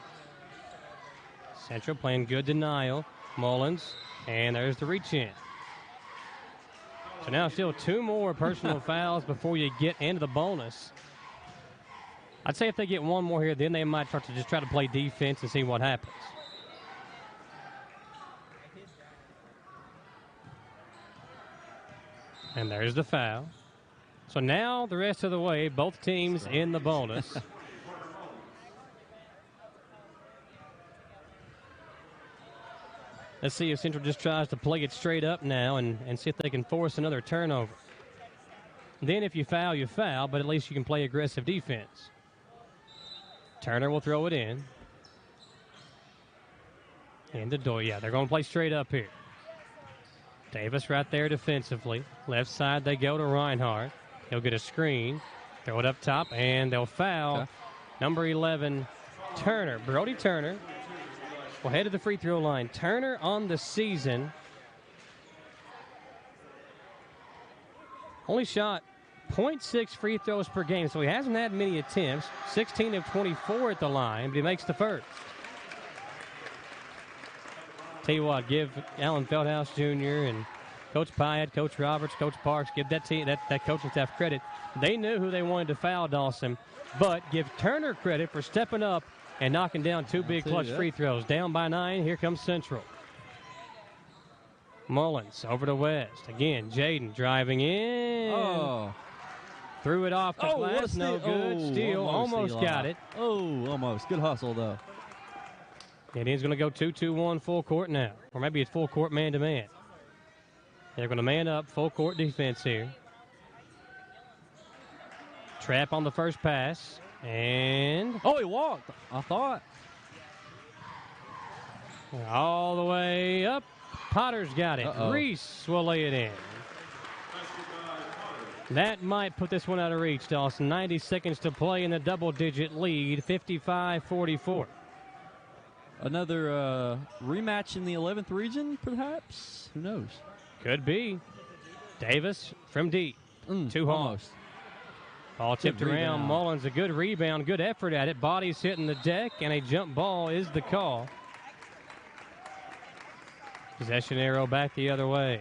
Central playing good denial. Mullins. And there's the reach in. So now still 2 more personal fouls before you get into the bonus. I'd say if they get 1 more here, then they might start to just try to play defense and see what happens. And there's the foul. So now the rest of the way, both teams in the bonus. Let's see if Central just tries to play it straight up now and see if they can force another turnover. Then if you foul, you foul, but at least you can play aggressive defense. Turner will throw it in. And the door, they're going to play straight up here. Davis right there defensively. Left side they go to Reinhardt. He'll get a screen. Throw it up top, and they'll foul. Number 11, Turner. Brody Turner will head to the free throw line. Turner on the season only shot 0.6 free throws per game, so he hasn't had many attempts. 16 of 24 at the line, but he makes the first. Tell you what, give Alan Feldhouse Jr. and Coach Pyatt, Coach Roberts, Coach Parks, give that team, that coaching staff credit. They knew who they wanted to foul, Dawson, but give Turner credit for stepping up and knocking down 2 big clutch free throws. Down by 9, here comes Central. Mullins over to West. Again, Jaden driving in. Threw it off the glass, no good. Steal, almost got it. Almost. Good hustle, though. Indians going to go 2-2-1 full court now. Or maybe it's full court man-to-man. They're going to man up, full court defense here. Trap on the first pass. And... oh, he walked, I thought. All the way up. Potter's got it. Reese will lay it in. That might put this one out of reach, Dawson. 90 seconds to play in the double-digit lead, 55-44. Another rematch in the 11th region, perhaps? Who knows? Could be. Davis from deep. Too hard. Ball tipped around. Mullins, a good rebound, good effort at it. Body's hitting the deck, and a jump ball is the call. Possession arrow back the other way.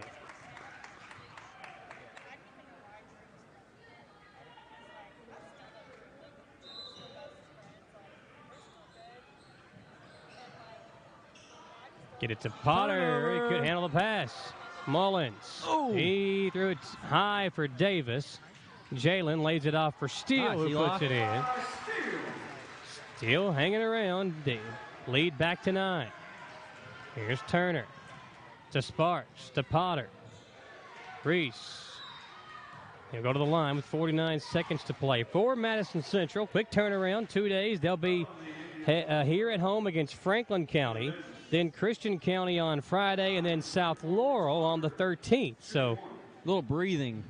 Get it to Potter. He could handle the pass. Mullins. He threw it high for Davis. Jalen lays it off for Steele, who puts it in. Steele hanging around. The lead back to 9. Here's Turner. To Sparks. To Potter. Reese. He'll go to the line with 49 seconds to play. For Madison Central. Quick turnaround. 2 days. They'll be here at home against Franklin County. Then Christian County on Friday. And then South Laurel on the 13th. So a little breathing.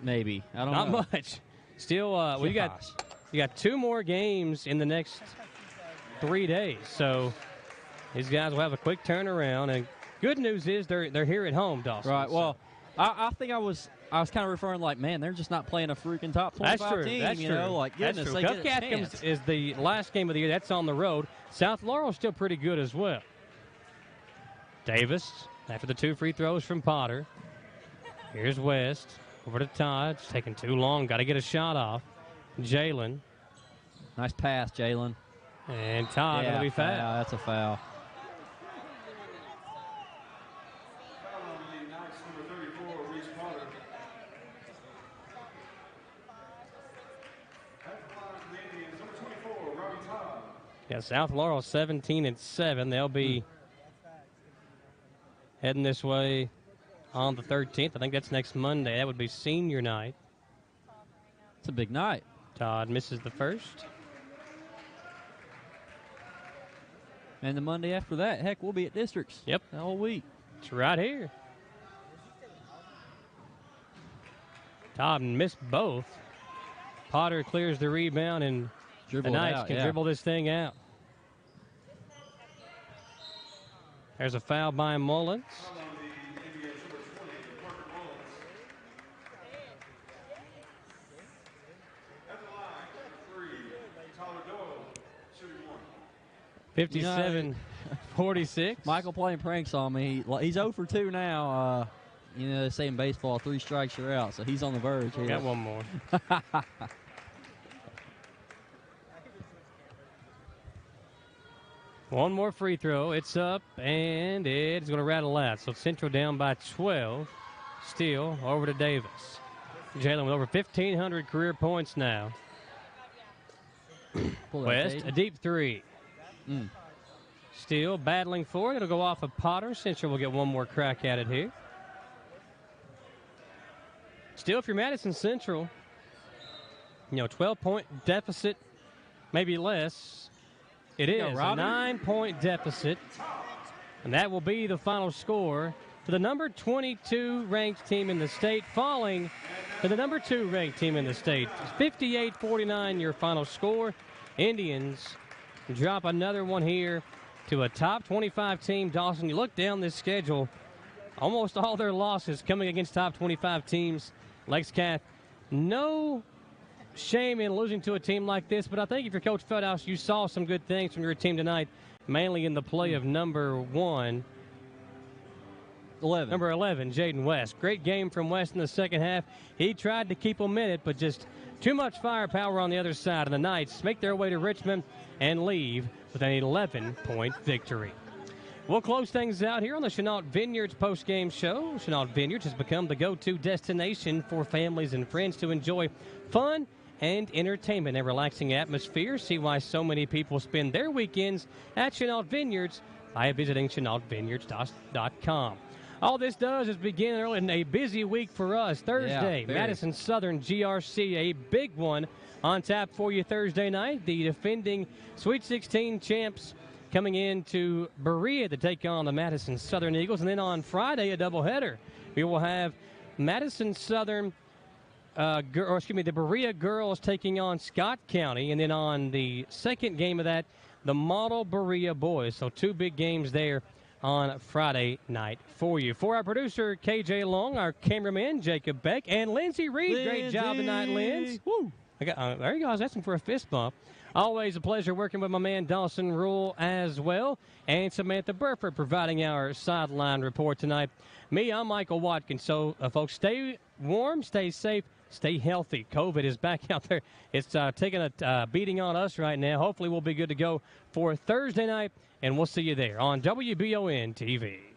Maybe. I don't know. Not much. Still, you got 2 more games in the next 3 days. So these guys will have a quick turnaround. And good news is they're here at home, Dawson. Right. Well, I think I was kind of referring like, man, they're just not playing a freaking top 25 team. That's you true. know, like goodness, they get a Cup chance. is the last game of the year. That's on the road. South Laurel's still pretty good as well. Davis after the 2 free throws from Potter. Here's West. Over to Todd. It's taking too long. Got to get a shot off. Jalen. Nice pass, Jalen. And Todd going to be fouled. That's a foul. Yeah, South Laurel 17-7. They'll be heading this way on the 13th. I think that's next Monday. That would be senior night. It's a big night. Todd misses the first. And the Monday after that, heck, we'll be at districts. Yep. The whole week. It's right here. Todd missed both. Potter clears the rebound, and the Knights can dribble this thing out. There's a foul by Mullins. $57-46. Michael playing pranks on me. He's 0 for 2 now. You know, they say in baseball, 3 strikes you're out, so he's on the verge here. Got one more. One more free throw. It's up, and it's going to rattle out. So Central down by 12. Steele over to Davis. Jalen with over 1,500 career points now. West, a deep 3. Steele battling for it. It'll go off of Potter. Central will get one more crack at it here. Still, if you're Madison Central, 12-point deficit, maybe less. It is a 9-point deficit, and that will be the final score to the number 22 ranked team in the state, falling to the number 2 ranked team in the state. 58-49 your final score. Indians drop another one here to a top 25 team. Dawson, you look down this schedule, almost all their losses coming against top 25 teams. Lexington, no shame in losing to a team like this, but I think if you're Coach Feldhouse, you saw some good things from your team tonight, mainly in the play of number 11, Jaden West. Great game from West in the second half. He tried to keep them in it, but just too much firepower on the other side, and the Knights make their way to Richmond and leave with an 11-point victory. We'll close things out here on the Chenault Vineyards post-game show. Chenault Vineyards has become the go-to destination for families and friends to enjoy fun and entertainment, a relaxing atmosphere. See why so many people spend their weekends at Chenault Vineyards by visiting ChenaultVineyards.com. All this does is begin early in a busy week for us. Thursday, Madison Southern GRC, a big one on tap for you Thursday night. The defending Sweet 16 champs coming into Berea to take on the Madison Southern Eagles. And then on Friday, a doubleheader. We will have Madison Southern, the Berea girls taking on Scott County. And then on the second game of that, the Model Berea boys. So 2 big games there on Friday night for you. For our producer, KJ Long, our cameraman, Jacob Beck, and Lindsey Reed. Great job tonight, Linz. Woo! There you go. I was asking for a fist bump. Always a pleasure working with my man Dawson Rule as well, and Samantha Burford providing our sideline report tonight. Me, I'm Michael Watkins. So, folks, stay warm, stay safe, stay healthy. COVID is back out there. It's taking a beating on us right now. Hopefully we'll be good to go for Thursday night, and we'll see you there on WBON TV.